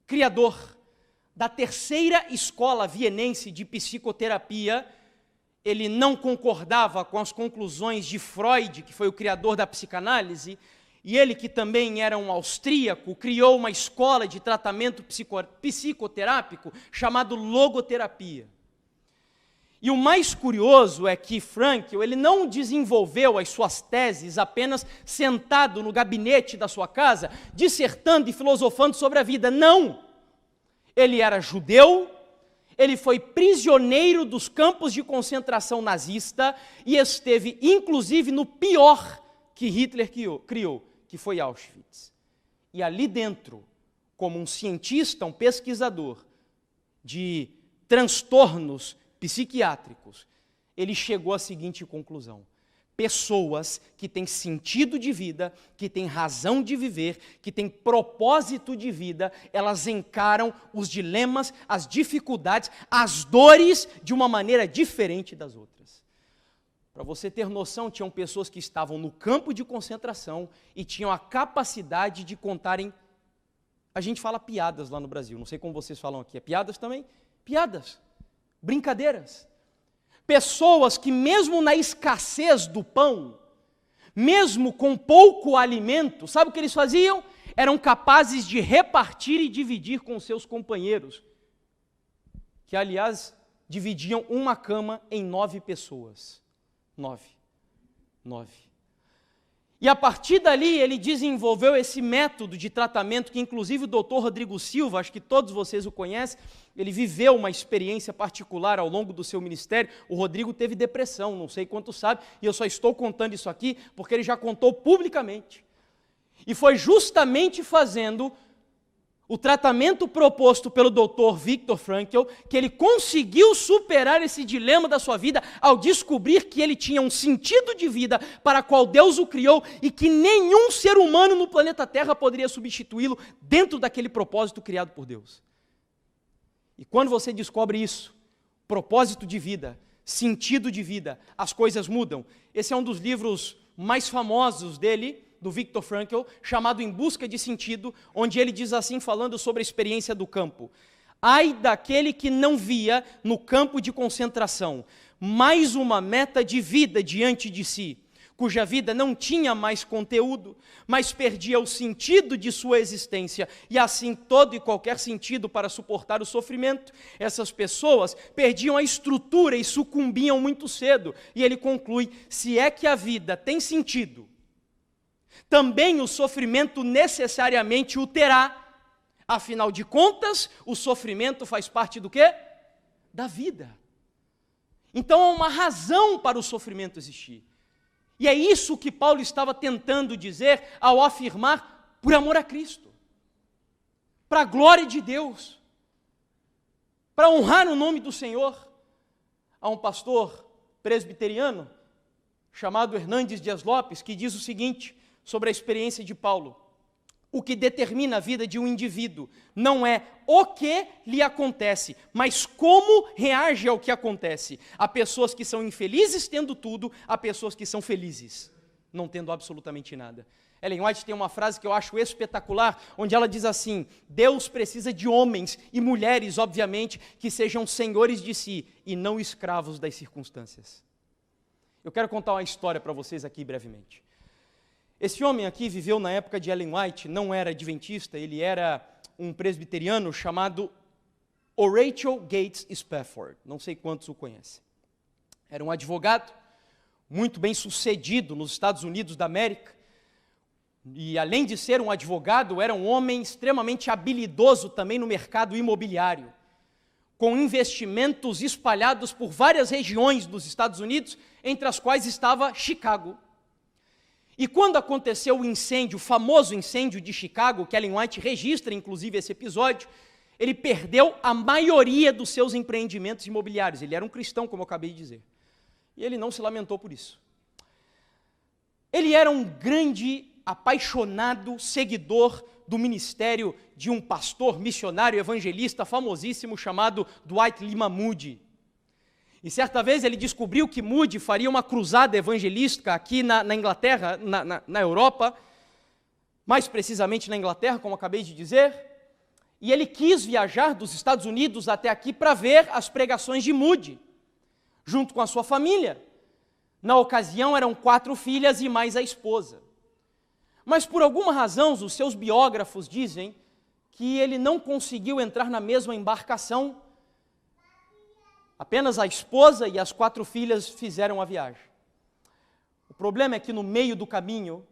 criador da terceira escola vienense de psicoterapia. Ele não concordava com as conclusões de Freud, que foi o criador da psicanálise, e ele, que também era um austríaco, criou uma escola de tratamento psicoterápico chamado logoterapia. E o mais curioso é que Frankl, ele não desenvolveu as suas teses apenas sentado no gabinete da sua casa, dissertando e filosofando sobre a vida. Não! Ele era judeu, ele foi prisioneiro dos campos de concentração nazista e esteve, inclusive, no pior que Hitler criou, que foi Auschwitz. E ali dentro, como um cientista, um pesquisador de transtornos psiquiátricos, ele chegou à seguinte conclusão: pessoas que têm sentido de vida, que têm razão de viver, que têm propósito de vida, elas encaram os dilemas, as dificuldades, as dores de uma maneira diferente das outras. Para você ter noção, tinham pessoas que estavam no campo de concentração e tinham a capacidade de contarem, a gente fala piadas lá no Brasil, não sei como vocês falam aqui, é piadas também? Piadas, brincadeiras. Pessoas que mesmo na escassez do pão, mesmo com pouco alimento, sabe o que eles faziam? Eram capazes de repartir e dividir com seus companheiros, que aliás dividiam uma cama em 9 pessoas. 9. E a partir dali ele desenvolveu esse método de tratamento que inclusive o Dr. Rodrigo Silva, acho que todos vocês o conhecem, ele viveu uma experiência particular ao longo do seu ministério. O Rodrigo teve depressão, não sei quantos sabem, e eu só estou contando isso aqui porque ele já contou publicamente. E foi justamente fazendo o tratamento proposto pelo Dr. Viktor Frankl que ele conseguiu superar esse dilema da sua vida ao descobrir que ele tinha um sentido de vida para qual Deus o criou e que nenhum ser humano no planeta Terra poderia substituí-lo dentro daquele propósito criado por Deus. E quando você descobre isso, propósito de vida, sentido de vida, as coisas mudam. Esse é um dos livros mais famosos dele, do Viktor Frankl, chamado Em Busca de Sentido, onde ele diz assim, falando sobre a experiência do campo: ai daquele que não via no campo de concentração mais uma meta de vida diante de si, cuja vida não tinha mais conteúdo, mas perdia o sentido de sua existência, e assim todo e qualquer sentido para suportar o sofrimento. Essas pessoas perdiam a estrutura e sucumbiam muito cedo. E ele conclui: se é que a vida tem sentido, também o sofrimento necessariamente o terá. Afinal de contas, o sofrimento faz parte do quê? Da vida. Então há uma razão para o sofrimento existir. E é isso que Paulo estava tentando dizer ao afirmar por amor a Cristo, para a glória de Deus, para honrar o nome do Senhor. Há um pastor presbiteriano chamado Hernandes Dias Lopes que diz o seguinte sobre a experiência de Paulo: o que determina a vida de um indivíduo. Não é o que lhe acontece, mas como reage ao que acontece. Há pessoas que são infelizes tendo tudo, há pessoas que são felizes não tendo absolutamente nada. Ellen White tem uma frase que eu acho espetacular, onde ela diz assim: Deus precisa de homens e mulheres, obviamente, que sejam senhores de si e não escravos das circunstâncias. Eu quero contar uma história para vocês aqui brevemente. Esse homem aqui viveu na época de Ellen White, não era adventista, ele era um presbiteriano chamado Horatio Gates Spafford. Não sei quantos o conhecem. Era um advogado muito bem sucedido nos Estados Unidos da América. E além de ser um advogado, era um homem extremamente habilidoso também no mercado imobiliário, com investimentos espalhados por várias regiões dos Estados Unidos, entre as quais estava Chicago. E quando aconteceu o incêndio, o famoso incêndio de Chicago, que Ellen White registra inclusive esse episódio, ele perdeu a maioria dos seus empreendimentos imobiliários. Ele era um cristão, como eu acabei de dizer. E ele não se lamentou por isso. Ele era um grande, apaixonado seguidor do ministério de um pastor, missionário, evangelista famosíssimo chamado Dwight Lima Moody. E certa vez ele descobriu que Moody faria uma cruzada evangelística aqui na Inglaterra, na Europa, mais precisamente na Inglaterra, como acabei de dizer, e ele quis viajar dos Estados Unidos até aqui para ver as pregações de Moody, junto com a sua família. Na ocasião eram 4 filhas e mais a esposa. Mas por alguma razão, os seus biógrafos dizem que ele não conseguiu entrar na mesma embarcação. Apenas a esposa e as 4 filhas fizeram a viagem. O problema é que no meio do caminho,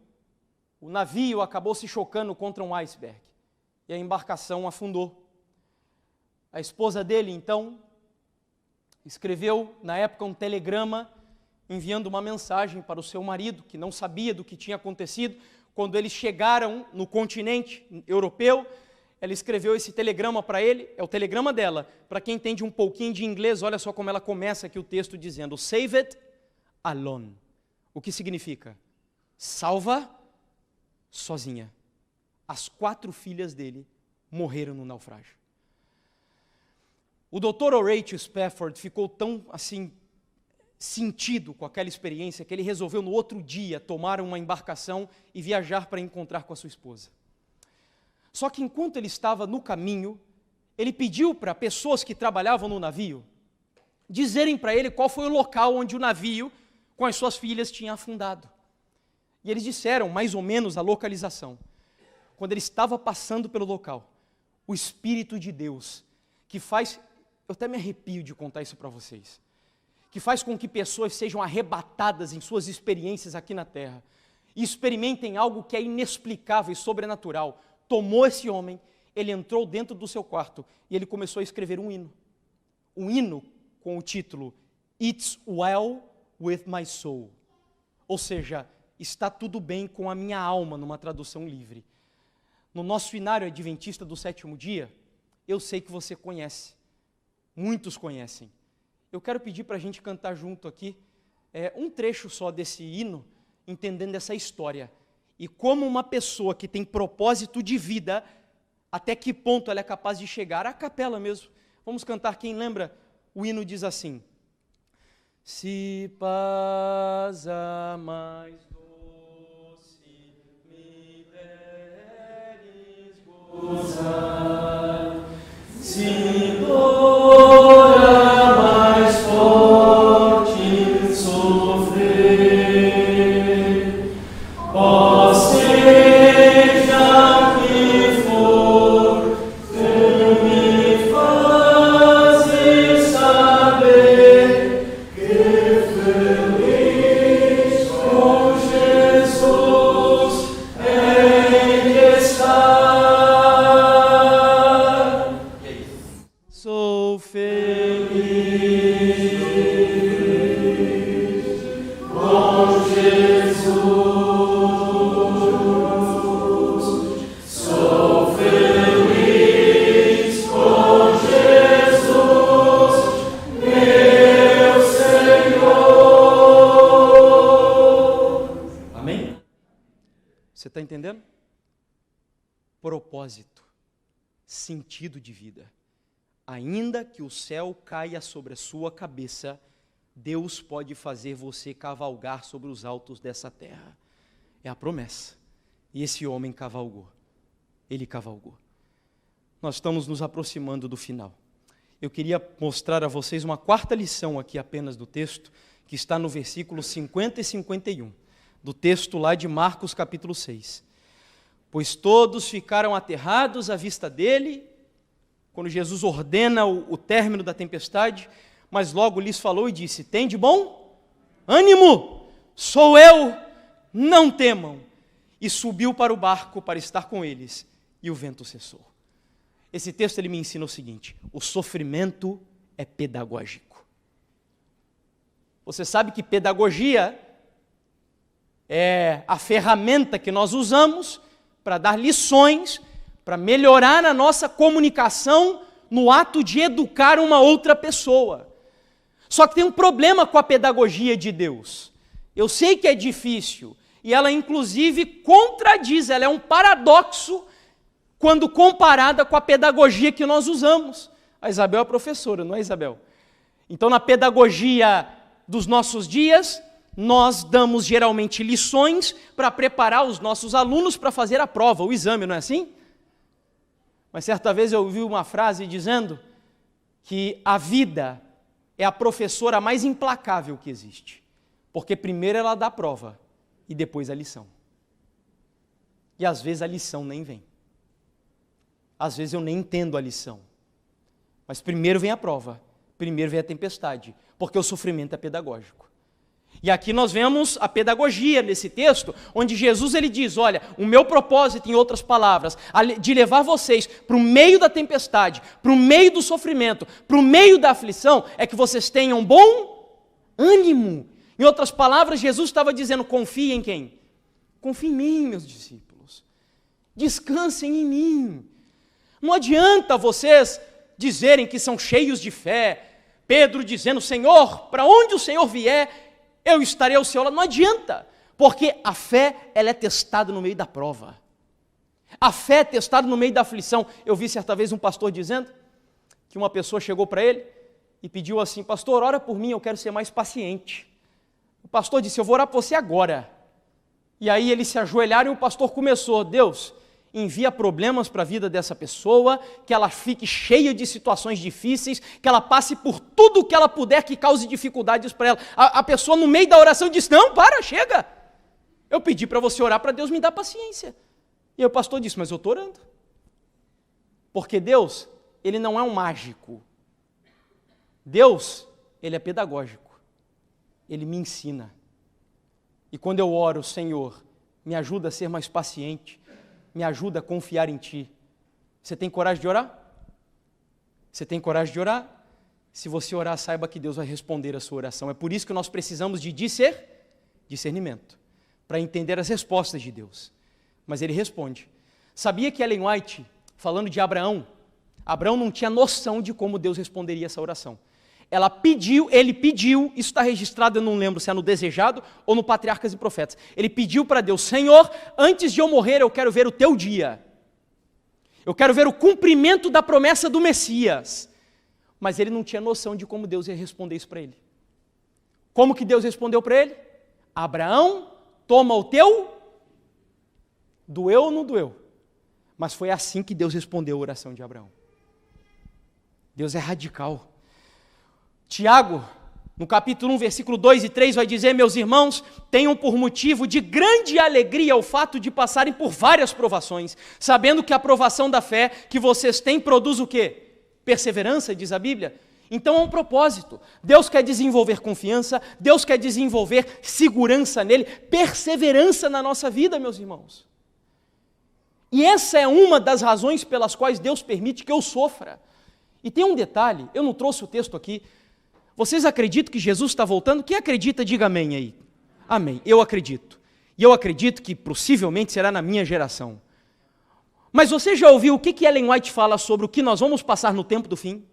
o navio acabou se chocando contra um iceberg e a embarcação afundou. A esposa dele, então, escreveu na época um telegrama enviando uma mensagem para o seu marido, que não sabia do que tinha acontecido. Quando eles chegaram no continente europeu, ela escreveu esse telegrama para ele, é o telegrama dela. Para quem entende um pouquinho de inglês, olha só como ela começa aqui o texto dizendo: Save it alone. O que significa? Salva sozinha. As 4 filhas dele morreram no naufrágio. O Dr. Horatio Spafford ficou tão assim sentido com aquela experiência que ele resolveu no outro dia tomar uma embarcação e viajar para encontrar com a sua esposa. Só que enquanto ele estava no caminho, ele pediu para pessoas que trabalhavam no navio dizerem para ele qual foi o local onde o navio com as suas filhas tinha afundado. E eles disseram mais ou menos a localização. Quando ele estava passando pelo local, o Espírito de Deus, que faz, eu até me arrepio de contar isso para vocês, que faz com que pessoas sejam arrebatadas em suas experiências aqui na terra e experimentem algo que é inexplicável e sobrenatural, tomou esse homem, ele entrou dentro do seu quarto e ele começou a escrever um hino com o título It's Well With My Soul, ou seja, está tudo bem com a minha alma, numa tradução livre. No nosso hinário adventista do 7º dia, eu sei que você conhece, muitos conhecem. Eu quero pedir para a gente cantar junto aqui um trecho só desse hino, entendendo essa história. E como uma pessoa que tem propósito de vida, até que ponto ela é capaz de chegar, a capela mesmo. Vamos cantar, quem lembra? O hino diz assim: Se paz a mais doce me deres gozar, se dor a mais forte sofrer, ó seja que for, tu me fazes saber que feliz com Jesus hei de estar. Sou feliz com Jesus, sou feliz com Jesus, meu Senhor. Amém? Você está entendendo? propósito, sentido de vida. Ainda que o céu caia sobre a sua cabeça, Deus pode fazer você cavalgar sobre os altos dessa terra. É a promessa. E esse homem cavalgou. Ele cavalgou. Nós estamos nos aproximando do final. Eu queria mostrar a vocês uma quarta lição aqui apenas do texto, que está no versículo 50 e 51, do texto lá de Marcos capítulo 6. Pois todos ficaram aterrados à vista dele, quando Jesus ordena o término da tempestade, mas logo lhes falou e disse: tem de bom ânimo, sou eu, não temam. E subiu para o barco para estar com eles, e o vento cessou. Esse texto ele me ensina o seguinte: o sofrimento é pedagógico. Você sabe que pedagogia é a ferramenta que nós usamos para dar lições, para melhorar a nossa comunicação no ato de educar uma outra pessoa. Só que tem um problema com a pedagogia de Deus. Eu sei que é difícil, e ela inclusive contradiz, ela é um paradoxo quando comparada com a pedagogia que nós usamos. A Isabel é professora, não é, Isabel? Então, na pedagogia dos nossos dias, nós damos geralmente lições para preparar os nossos alunos para fazer a prova, o exame, não é assim? Mas certa vez eu ouvi uma frase dizendo que a vida é a professora mais implacável que existe, porque primeiro ela dá a prova e depois a lição. E às vezes a lição nem vem. Às vezes eu nem entendo a lição. Mas primeiro vem a prova, primeiro vem a tempestade, porque o sofrimento é pedagógico. E aqui nós vemos a pedagogia nesse texto, onde Jesus ele diz: olha, o meu propósito, em outras palavras, de levar vocês para o meio da tempestade, para o meio do sofrimento, para o meio da aflição, é que vocês tenham bom ânimo. Em outras palavras, Jesus estava dizendo: confiem em quem? Confiem em mim, meus discípulos. Descansem em mim. Não adianta vocês dizerem que são cheios de fé. Pedro dizendo: Senhor, para onde o Senhor vier, eu estarei ao seu lado. Não adianta, porque a fé ela é testada no meio da prova. A fé é testada no meio da aflição. Eu vi certa vez um pastor dizendo que uma pessoa chegou para ele e pediu assim: pastor, ora por mim, eu quero ser mais paciente. O pastor disse: eu vou orar por você agora. E aí eles se ajoelharam e o pastor começou: Deus, envia problemas para a vida dessa pessoa, que ela fique cheia de situações difíceis, que ela passe por tudo o que ela puder que cause dificuldades para ela. A pessoa no meio da oração disse: não, chega. Eu pedi para você orar para Deus me dar paciência. E aí o pastor disse: mas eu estou orando. Porque Deus, ele não é um mágico. Deus, ele é pedagógico. Ele me ensina. E quando eu oro: Senhor, me ajuda a ser mais paciente, me ajuda a confiar em Ti. Você tem coragem de orar? Você tem coragem de orar? Se você orar, saiba que Deus vai responder a sua oração. É por isso que nós precisamos de discernimento, para entender as respostas de Deus. Mas Ele responde. Sabia que Ellen White, falando de Abraão não tinha noção de como Deus responderia essa oração. Ele pediu, isso está registrado, eu não lembro se é no Desejado ou no Patriarcas e Profetas. Ele pediu para Deus: Senhor, antes de eu morrer, eu quero ver o teu dia. Eu quero ver o cumprimento da promessa do Messias. Mas ele não tinha noção de como Deus ia responder isso para ele. Como que Deus respondeu para ele? Abraão, toma o teu. Doeu ou não doeu? Mas foi assim que Deus respondeu a oração de Abraão. Deus é radical. Tiago, no capítulo 1, versículo 2 e 3, vai dizer: meus irmãos, tenham por motivo de grande alegria o fato de passarem por várias provações, sabendo que a provação da fé que vocês têm produz o quê? Perseverança, diz a Bíblia. Então há um propósito. Deus quer desenvolver confiança, Deus quer desenvolver segurança nele, perseverança na nossa vida, meus irmãos. E essa é uma das razões pelas quais Deus permite que eu sofra. E tem um detalhe, eu não trouxe o texto aqui. Vocês acreditam que Jesus está voltando? Quem acredita, diga amém aí. Amém, eu acredito. E eu acredito que possivelmente será na minha geração. Mas você já ouviu o que Ellen White fala sobre o que nós vamos passar no tempo do fim?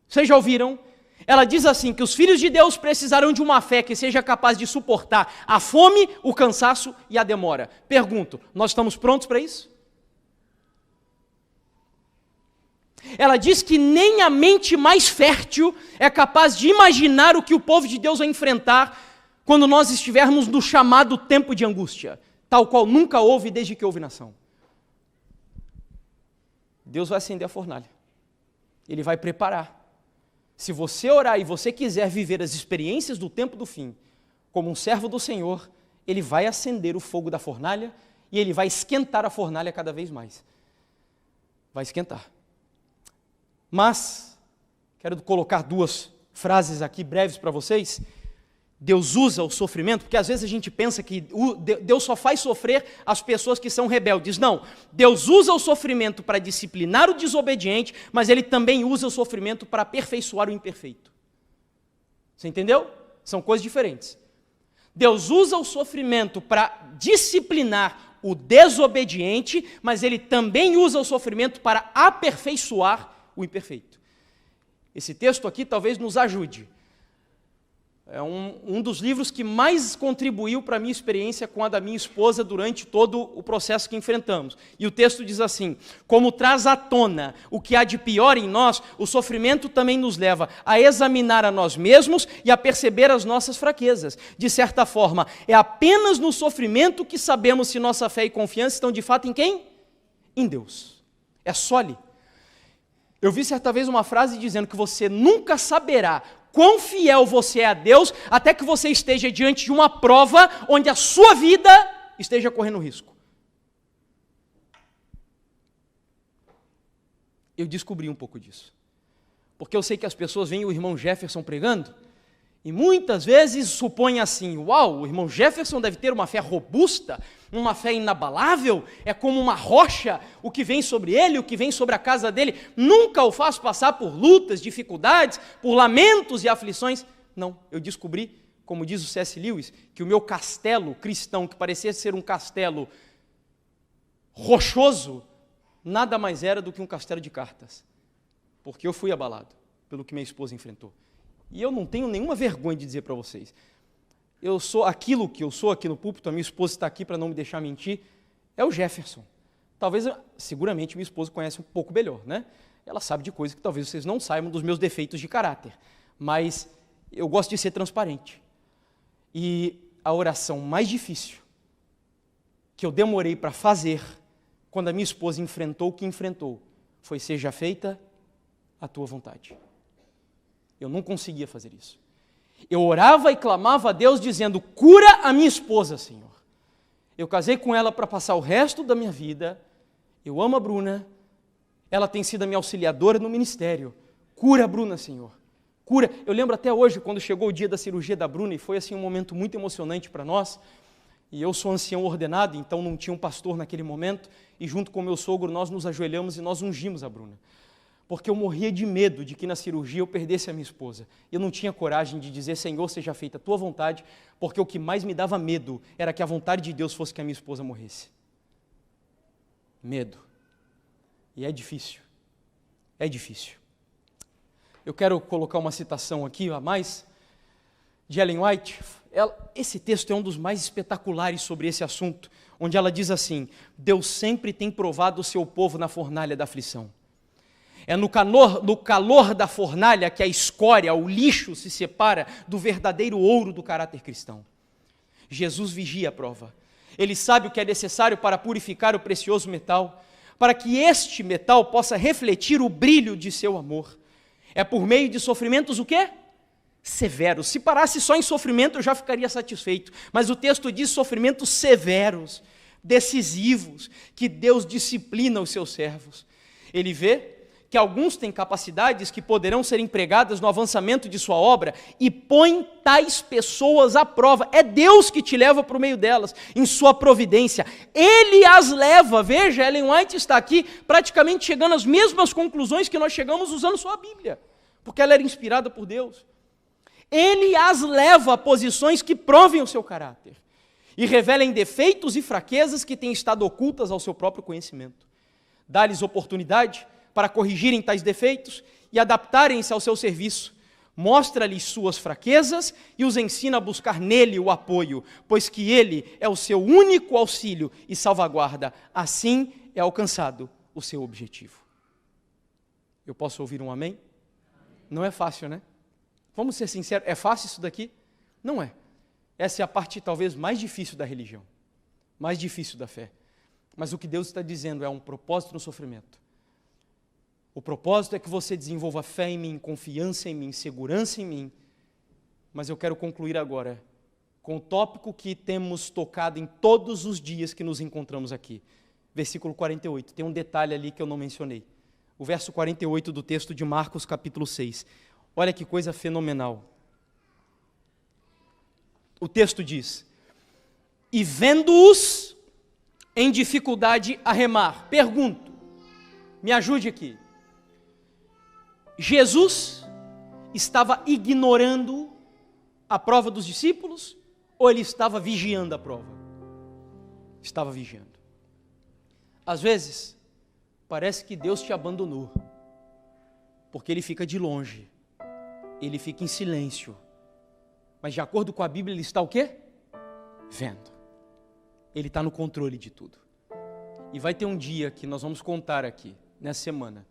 Vocês já ouviram? Ela diz assim, que os filhos de Deus precisarão de uma fé que seja capaz de suportar a fome, o cansaço e a demora. Pergunto, nós estamos prontos para isso? Ela diz que nem a mente mais fértil é capaz de imaginar o que o povo de Deus vai enfrentar quando nós estivermos no chamado tempo de angústia, tal qual nunca houve desde que houve nação. Deus vai acender a fornalha. Ele vai preparar. Se você orar e você quiser viver as experiências do tempo do fim, como um servo do Senhor, Ele vai acender o fogo da fornalha e Ele vai esquentar a fornalha cada vez mais. Vai esquentar. Mas, quero colocar duas frases aqui breves para vocês. Deus usa o sofrimento, porque às vezes a gente pensa que Deus só faz sofrer as pessoas que são rebeldes. Não, Deus usa o sofrimento para disciplinar o desobediente, mas Ele também usa o sofrimento para aperfeiçoar o imperfeito. Você entendeu? São coisas diferentes. Deus usa o sofrimento para disciplinar o desobediente, mas Ele também usa o sofrimento para aperfeiçoar o imperfeito. Esse texto aqui talvez nos ajude. É um dos livros que mais contribuiu para a minha experiência com a da minha esposa durante todo o processo que enfrentamos. E o texto diz assim: como traz à tona o que há de pior em nós, o sofrimento também nos leva a examinar a nós mesmos e a perceber as nossas fraquezas. De certa forma, é apenas no sofrimento que sabemos se nossa fé e confiança estão de fato em quem? Em Deus. É só ali. Eu vi certa vez uma frase dizendo que você nunca saberá quão fiel você é a Deus até que você esteja diante de uma prova onde a sua vida esteja correndo risco. Eu descobri um pouco disso. Porque eu sei que as pessoas veem o irmão Jefferson pregando e muitas vezes supõem assim: uau, o irmão Jefferson deve ter uma fé robusta, uma fé inabalável, é como uma rocha o que vem sobre ele, o que vem sobre a casa dele, nunca o faz passar por lutas, dificuldades, por lamentos e aflições. Não, eu descobri, como diz o C.S. Lewis, que o meu castelo cristão, que parecia ser um castelo rochoso, nada mais era do que um castelo de cartas, porque eu fui abalado pelo que minha esposa enfrentou. E eu não tenho nenhuma vergonha de dizer para vocês, eu sou aquilo que eu sou aqui no púlpito, a minha esposa está aqui para não me deixar mentir, é o Jefferson. Talvez, seguramente minha esposa conhece um pouco melhor, né? Ela sabe de coisas que talvez vocês não saibam dos meus defeitos de caráter, mas eu gosto de ser transparente. E a oração mais difícil que eu demorei para fazer, quando a minha esposa enfrentou o que enfrentou, foi: seja feita a tua vontade. Eu não conseguia fazer isso. Eu orava e clamava a Deus dizendo: cura a minha esposa, Senhor. Eu casei com ela para passar o resto da minha vida. Eu amo a Bruna. Ela tem sido a minha auxiliadora no ministério. Cura a Bruna, Senhor. Cura. Eu lembro até hoje, quando chegou o dia da cirurgia da Bruna, e foi assim um momento muito emocionante para nós. E eu sou ancião ordenado, então não tinha um pastor naquele momento. E junto com meu sogro, nós nos ajoelhamos e nós ungimos a Bruna. Porque eu morria de medo de que na cirurgia eu perdesse a minha esposa. Eu não tinha coragem de dizer: Senhor, seja feita a tua vontade, porque o que mais me dava medo era que a vontade de Deus fosse que a minha esposa morresse. Medo. E é difícil. É difícil. Eu quero colocar uma citação aqui a mais, de Ellen White. Esse texto é um dos mais espetaculares sobre esse assunto, onde ela diz assim: Deus sempre tem provado o seu povo na fornalha da aflição. É no calor da fornalha que a escória, o lixo, se separa do verdadeiro ouro do caráter cristão. Jesus vigia a prova. Ele sabe o que é necessário para purificar o precioso metal, para que este metal possa refletir o brilho de seu amor. É por meio de sofrimentos o quê? Severos. Se parasse só em sofrimento eu já ficaria satisfeito, mas o texto diz sofrimentos severos, decisivos, que Deus disciplina os seus servos. Ele vê que alguns têm capacidades que poderão ser empregadas no avançamento de sua obra e põe tais pessoas à prova. É Deus que te leva para o meio delas, em sua providência. Ele as leva. Veja, Ellen White está aqui praticamente chegando às mesmas conclusões que nós chegamos usando só a Bíblia, porque ela era inspirada por Deus. Ele as leva a posições que provem o seu caráter e revelem defeitos e fraquezas que têm estado ocultas ao seu próprio conhecimento. Dá-lhes oportunidade para corrigirem tais defeitos e adaptarem-se ao seu serviço. Mostra-lhes suas fraquezas e os ensina a buscar nele o apoio, pois que ele é o seu único auxílio e salvaguarda. Assim é alcançado o seu objetivo. Eu posso ouvir um amém? Não é fácil, né? Vamos ser sinceros, é fácil isso daqui? Não é. Essa é a parte talvez mais difícil da religião, mais difícil da fé. Mas o que Deus está dizendo é um propósito no sofrimento. O propósito é que você desenvolva fé em mim, confiança em mim, segurança em mim. Mas eu quero concluir agora com o tópico que temos tocado em todos os dias que nos encontramos aqui. Versículo 48, tem um detalhe ali que eu não mencionei. O verso 48 do texto de Marcos, capítulo 6. Olha que coisa fenomenal. O texto diz: e vendo-os em dificuldade a remar. Pergunto, me ajude aqui. Jesus estava ignorando a prova dos discípulos ou ele estava vigiando a prova? Estava vigiando. Às vezes, parece que Deus te abandonou, porque Ele fica de longe, Ele fica em silêncio, mas de acordo com a Bíblia Ele está o quê? Vendo. Ele está no controle de tudo. E vai ter um dia que nós vamos contar aqui, nessa semana,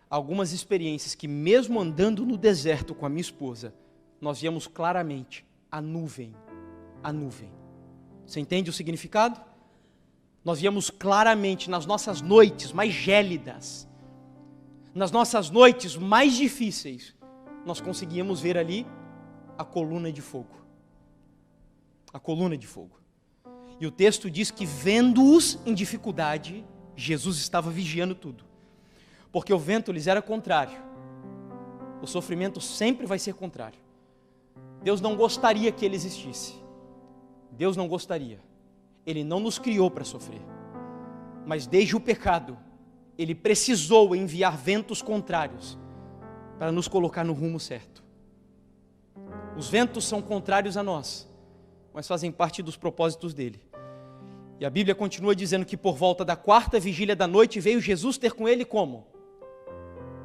algumas experiências que mesmo andando no deserto com a minha esposa, nós víamos claramente a nuvem. Você entende o significado? Nós víamos claramente nas nossas noites mais gélidas, nas nossas noites mais difíceis, nós conseguíamos ver ali a coluna de fogo. A coluna de fogo. E o texto diz que vendo-os em dificuldade, Jesus estava vigiando tudo. Porque o vento lhes era contrário. O sofrimento sempre vai ser contrário. Deus não gostaria que ele existisse. Deus não gostaria. Ele não nos criou para sofrer. Mas desde o pecado, Ele precisou enviar ventos contrários para nos colocar no rumo certo. Os ventos são contrários a nós, mas fazem parte dos propósitos dele. E a Bíblia continua dizendo que por volta da 4ª vigília da noite veio Jesus ter com ele como?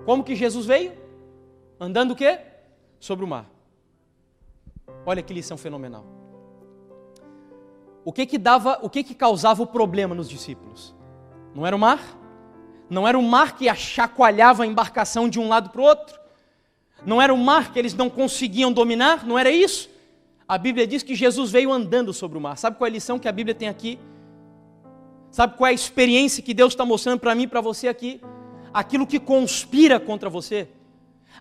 Como que Jesus veio? Andando o quê? Sobre o mar. Olha que lição fenomenal. O que causava o problema nos discípulos? Não era o mar? Não era o mar que chacoalhava a embarcação de um lado para o outro? Não era o mar que eles não conseguiam dominar? Não era isso? A Bíblia diz que Jesus veio andando sobre o mar. Sabe qual é a lição que a Bíblia tem aqui? Sabe qual é a experiência que Deus está mostrando para mim e para você aqui? Aquilo que conspira contra você,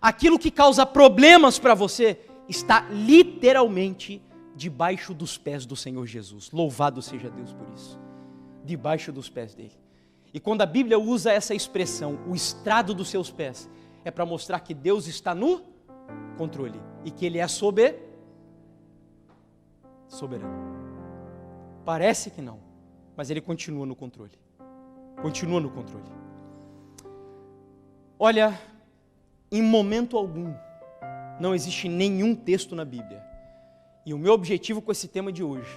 aquilo que causa problemas para você, está literalmente debaixo dos pés do Senhor Jesus. Louvado seja Deus por isso. Debaixo dos pés dele. E quando a Bíblia usa essa expressão, o estrado dos seus pés, é para mostrar que Deus está no controle e que Ele é soberano. Parece que não, mas Ele continua no controle. Continua no controle. Olha, em momento algum, não existe nenhum texto na Bíblia. E o meu objetivo com esse tema de hoje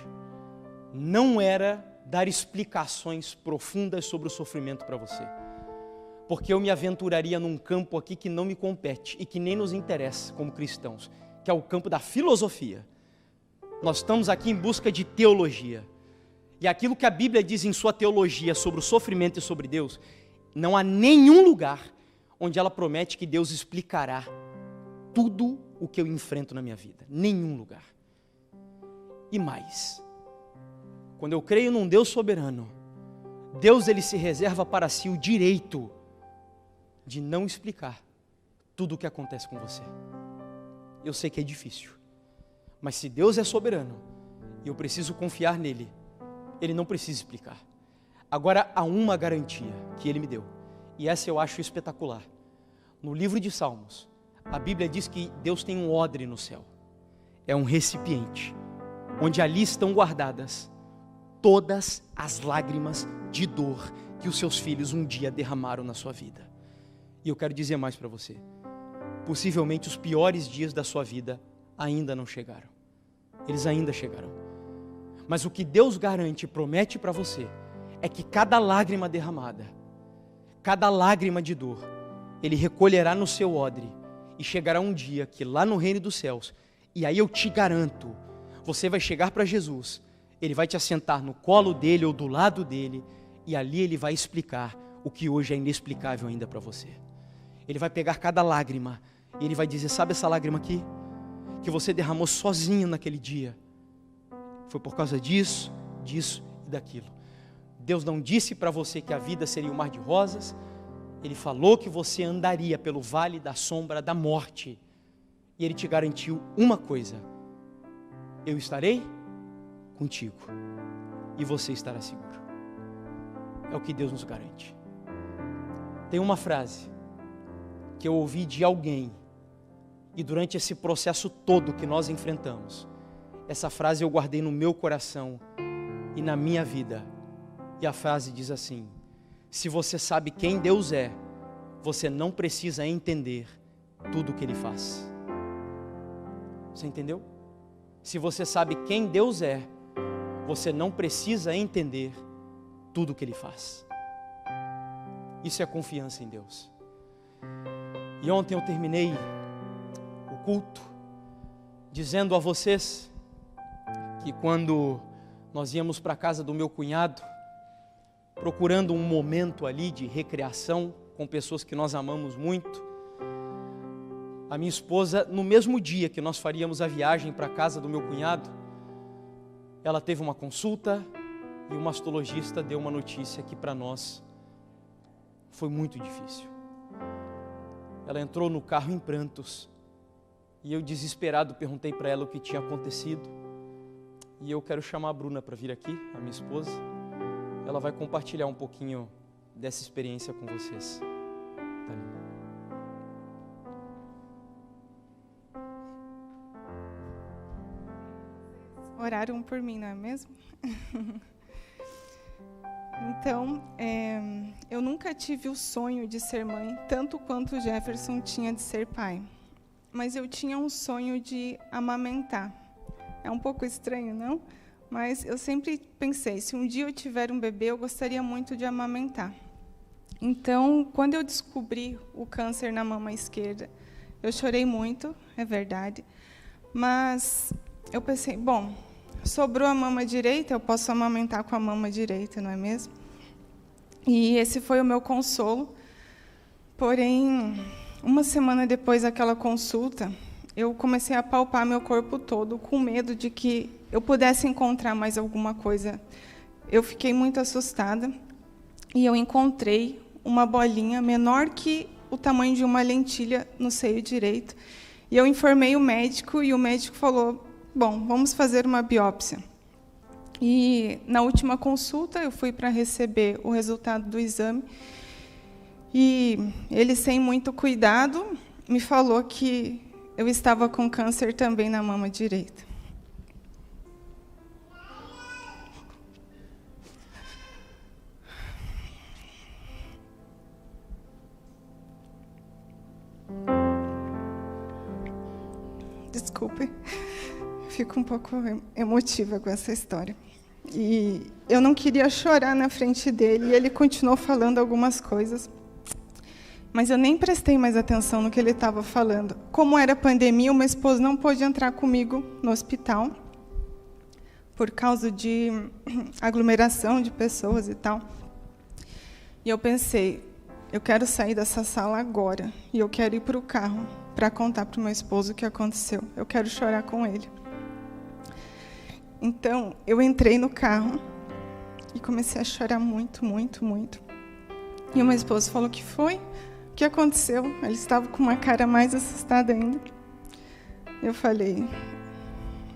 não era dar explicações profundas sobre o sofrimento para você. Porque eu me aventuraria num campo aqui que não me compete e que nem nos interessa como cristãos, que é o campo da filosofia. Nós estamos aqui em busca de teologia. E aquilo que a Bíblia diz em sua teologia sobre o sofrimento e sobre Deus, não há nenhum lugar onde ela promete que Deus explicará tudo o que eu enfrento na minha vida. Nenhum lugar. E mais, quando eu creio num Deus soberano, Deus ele se reserva para si o direito de não explicar tudo o que acontece com você. Eu sei que é difícil, mas se Deus é soberano e eu preciso confiar nele, ele não precisa explicar. Agora há uma garantia que ele me deu, e essa eu acho espetacular. No livro de Salmos, a Bíblia diz que Deus tem um odre no céu. É um recipiente, onde ali estão guardadas todas as lágrimas de dor que os seus filhos um dia derramaram na sua vida. E eu quero dizer mais para você. Possivelmente os piores dias da sua vida ainda não chegaram. Eles ainda chegarão. Mas o que Deus garante e promete para você é que cada lágrima derramada, cada lágrima de dor, Ele recolherá no seu odre e chegará um dia que lá no reino dos céus, e aí eu te garanto, você vai chegar para Jesus, Ele vai te assentar no colo dele ou do lado dele, e ali Ele vai explicar o que hoje é inexplicável ainda para você. Ele vai pegar cada lágrima e Ele vai dizer, sabe essa lágrima aqui? Que você derramou sozinho naquele dia. Foi por causa disso, disso e daquilo. Deus não disse para você que a vida seria um mar de rosas. Ele falou que você andaria pelo vale da sombra da morte. E Ele te garantiu uma coisa: eu estarei contigo e você estará seguro. É o que Deus nos garante. Tem uma frase que eu ouvi de alguém, e durante esse processo todo que nós enfrentamos, essa frase eu guardei no meu coração e na minha vida. E a frase diz assim: se você sabe quem Deus é, você não precisa entender tudo o que Ele faz. Você entendeu? Se você sabe quem Deus é, você não precisa entender tudo o que Ele faz. Isso é confiança em Deus. E ontem eu terminei o culto dizendo a vocês que quando nós íamos para a casa do meu cunhado, procurando um momento ali de recreação com pessoas que nós amamos muito, a minha esposa, no mesmo dia que nós faríamos a viagem para a casa do meu cunhado, ela teve uma consulta e o mastologista deu uma notícia que para nós foi muito difícil. Ela entrou no carro em prantos e eu, desesperado, perguntei para ela o que tinha acontecido. E eu quero chamar a Bruna para vir aqui, a minha esposa. Ela vai compartilhar um pouquinho dessa experiência com vocês. Tá ali. Oraram por mim, não é mesmo? Então, eu nunca tive o sonho de ser mãe, tanto quanto o Jefferson tinha de ser pai. Mas eu tinha um sonho de amamentar. É um pouco estranho, não? Mas eu sempre pensei, se um dia eu tiver um bebê, eu gostaria muito de amamentar. Então, quando eu descobri o câncer na mama esquerda, eu chorei muito, é verdade. Mas eu pensei, bom, sobrou a mama direita, eu posso amamentar com a mama direita, não é mesmo? E esse foi o meu consolo. Porém, uma semana depois daquela consulta, eu comecei a palpar meu corpo todo, com medo de que eu pudesse encontrar mais alguma coisa. Eu fiquei muito assustada e eu encontrei uma bolinha menor que o tamanho de uma lentilha no seio direito. E eu informei o médico e o médico falou, bom, vamos fazer uma biópsia. E na última consulta eu fui para receber o resultado do exame e ele, sem muito cuidado, me falou que eu estava com câncer também na mama direita. Desculpe, fico um pouco emotiva com essa história. E eu não queria chorar na frente dele, e ele continuou falando algumas coisas. Mas eu nem prestei mais atenção no que ele estava falando. Como era pandemia, o meu esposo não pôde entrar comigo no hospital, por causa de aglomeração de pessoas e tal. E eu pensei, eu quero sair dessa sala agora, e eu quero ir para o carro para contar para o meu esposo o que aconteceu. Eu quero chorar com ele. Então, eu entrei no carro e comecei a chorar muito, muito, muito. E o meu esposo falou, o que foi? O que aconteceu? Ele estava com uma cara mais assustada ainda. Eu falei,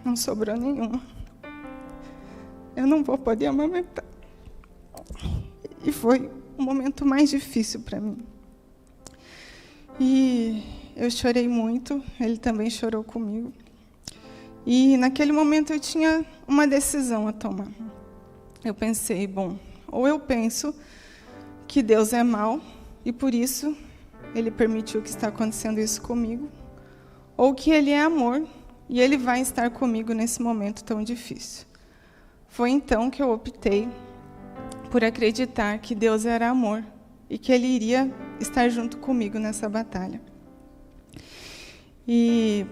não sobrou nenhuma. Eu não vou poder amamentar. E foi o momento mais difícil para mim. E eu chorei muito, ele também chorou comigo. E naquele momento eu tinha uma decisão a tomar. Eu pensei, bom, ou eu penso que Deus é mau e por isso Ele permitiu que está acontecendo isso comigo, ou que Ele é amor e Ele vai estar comigo nesse momento tão difícil. Foi então que eu optei por acreditar que Deus era amor e que Ele iria estar junto comigo nessa batalha. E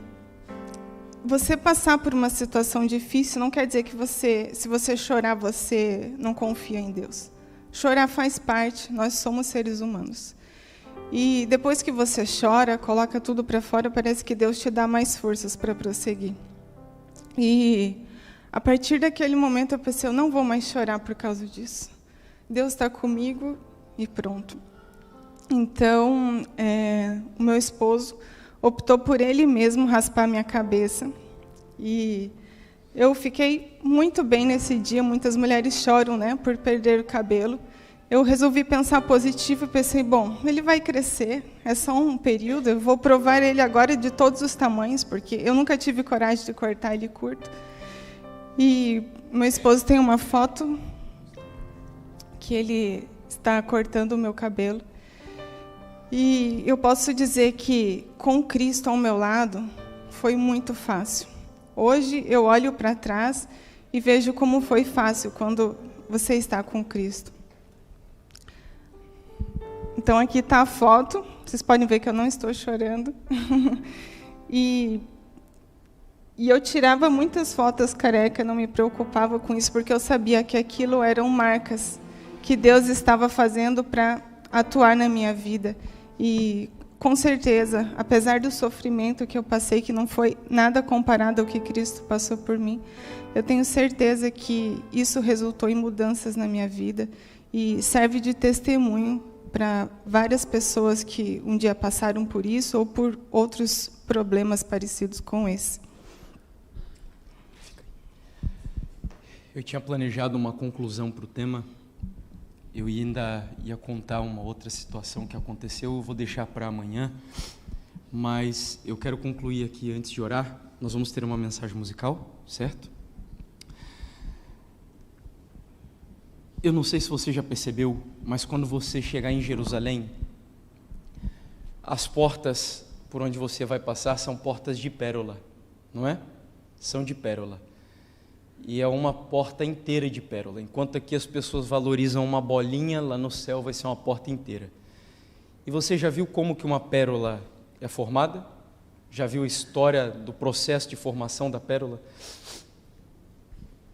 você passar por uma situação difícil não quer dizer que se você chorar, você não confia em Deus. Chorar faz parte, nós somos seres humanos. E depois que você chora, coloca tudo para fora, parece que Deus te dá mais forças para prosseguir. E a partir daquele momento eu pensei, eu não vou mais chorar por causa disso. Deus está comigo e pronto. Então, o meu esposo optou por ele mesmo raspar minha cabeça. E eu fiquei muito bem nesse dia. Muitas mulheres choram, né, por perder o cabelo. Eu resolvi pensar positivo e pensei, bom, ele vai crescer, é só um período, eu vou provar ele agora de todos os tamanhos, porque eu nunca tive coragem de cortar ele curto. E meu esposo tem uma foto que ele está cortando o meu cabelo. E eu posso dizer que, com Cristo ao meu lado, foi muito fácil. Hoje eu olho para trás e vejo como foi fácil quando você está com Cristo. Então, aqui está a foto. Vocês podem ver que eu não estou chorando. E eu tirava muitas fotos careca, não me preocupava com isso, porque eu sabia que aquilo eram marcas que Deus estava fazendo para atuar na minha vida. E, com certeza, apesar do sofrimento que eu passei, que não foi nada comparado ao que Cristo passou por mim, eu tenho certeza que isso resultou em mudanças na minha vida e serve de testemunho para várias pessoas que um dia passaram por isso ou por outros problemas parecidos com esse. Eu tinha planejado uma conclusão para o tema. Eu ainda ia contar uma outra situação que aconteceu, eu vou deixar para amanhã, mas eu quero concluir aqui antes de orar. Nós vamos ter uma mensagem musical, certo? Eu não sei se você já percebeu, mas quando você chegar em Jerusalém, as portas por onde você vai passar são portas de pérola, não é? São de pérola. E é uma porta inteira de pérola. Enquanto aqui as pessoas valorizam uma bolinha, lá no céu vai ser uma porta inteira. E você já viu como que uma pérola é formada? Já viu a história do processo de formação da pérola?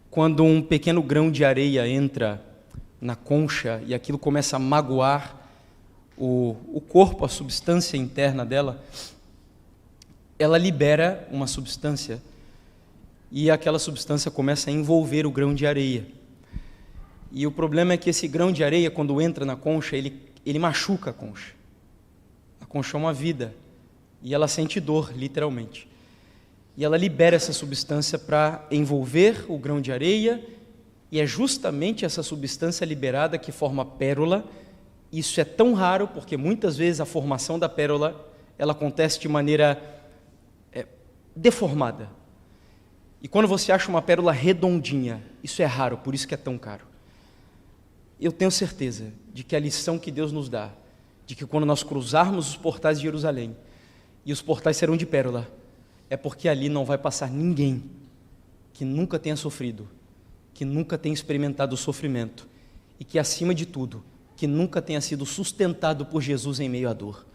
Quando um pequeno grão de areia entra na concha e aquilo começa a magoar o corpo, a substância interna dela, ela libera uma substância e aquela substância começa a envolver o grão de areia. E o problema é que esse grão de areia, quando entra na concha, ele machuca a concha. A concha é uma vida e ela sente dor, literalmente. E ela libera essa substância para envolver o grão de areia. E é justamente essa substância liberada que forma a pérola. Isso é tão raro, porque muitas vezes a formação da pérola ela acontece de maneira deformada. E quando você acha uma pérola redondinha, isso é raro, por isso que é tão caro. Eu tenho certeza de que a lição que Deus nos dá, de que quando nós cruzarmos os portais de Jerusalém, e os portais serão de pérola, é porque ali não vai passar ninguém que nunca tenha sofrido, que nunca tenha experimentado o sofrimento e que, acima de tudo, que nunca tenha sido sustentado por Jesus em meio à dor.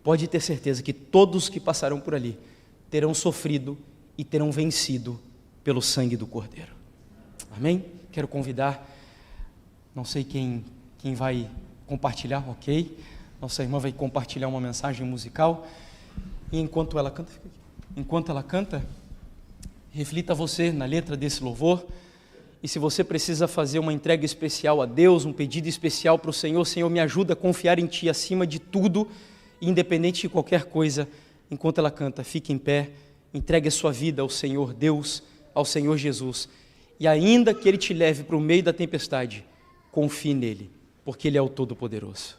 Pode ter certeza que todos que passarão por ali terão sofrido e terão vencido pelo sangue do Cordeiro. Amém? Quero convidar, não sei quem vai compartilhar, ok? Nossa irmã vai compartilhar uma mensagem musical e enquanto ela canta, reflita você na letra desse louvor. E se você precisa fazer uma entrega especial a Deus, um pedido especial para o Senhor, Senhor, me ajuda a confiar em Ti acima de tudo, independente de qualquer coisa, enquanto ela canta, fique em pé, entregue a sua vida ao Senhor Deus, ao Senhor Jesus, e ainda que Ele te leve para o meio da tempestade, confie nele, porque Ele é o Todo-Poderoso.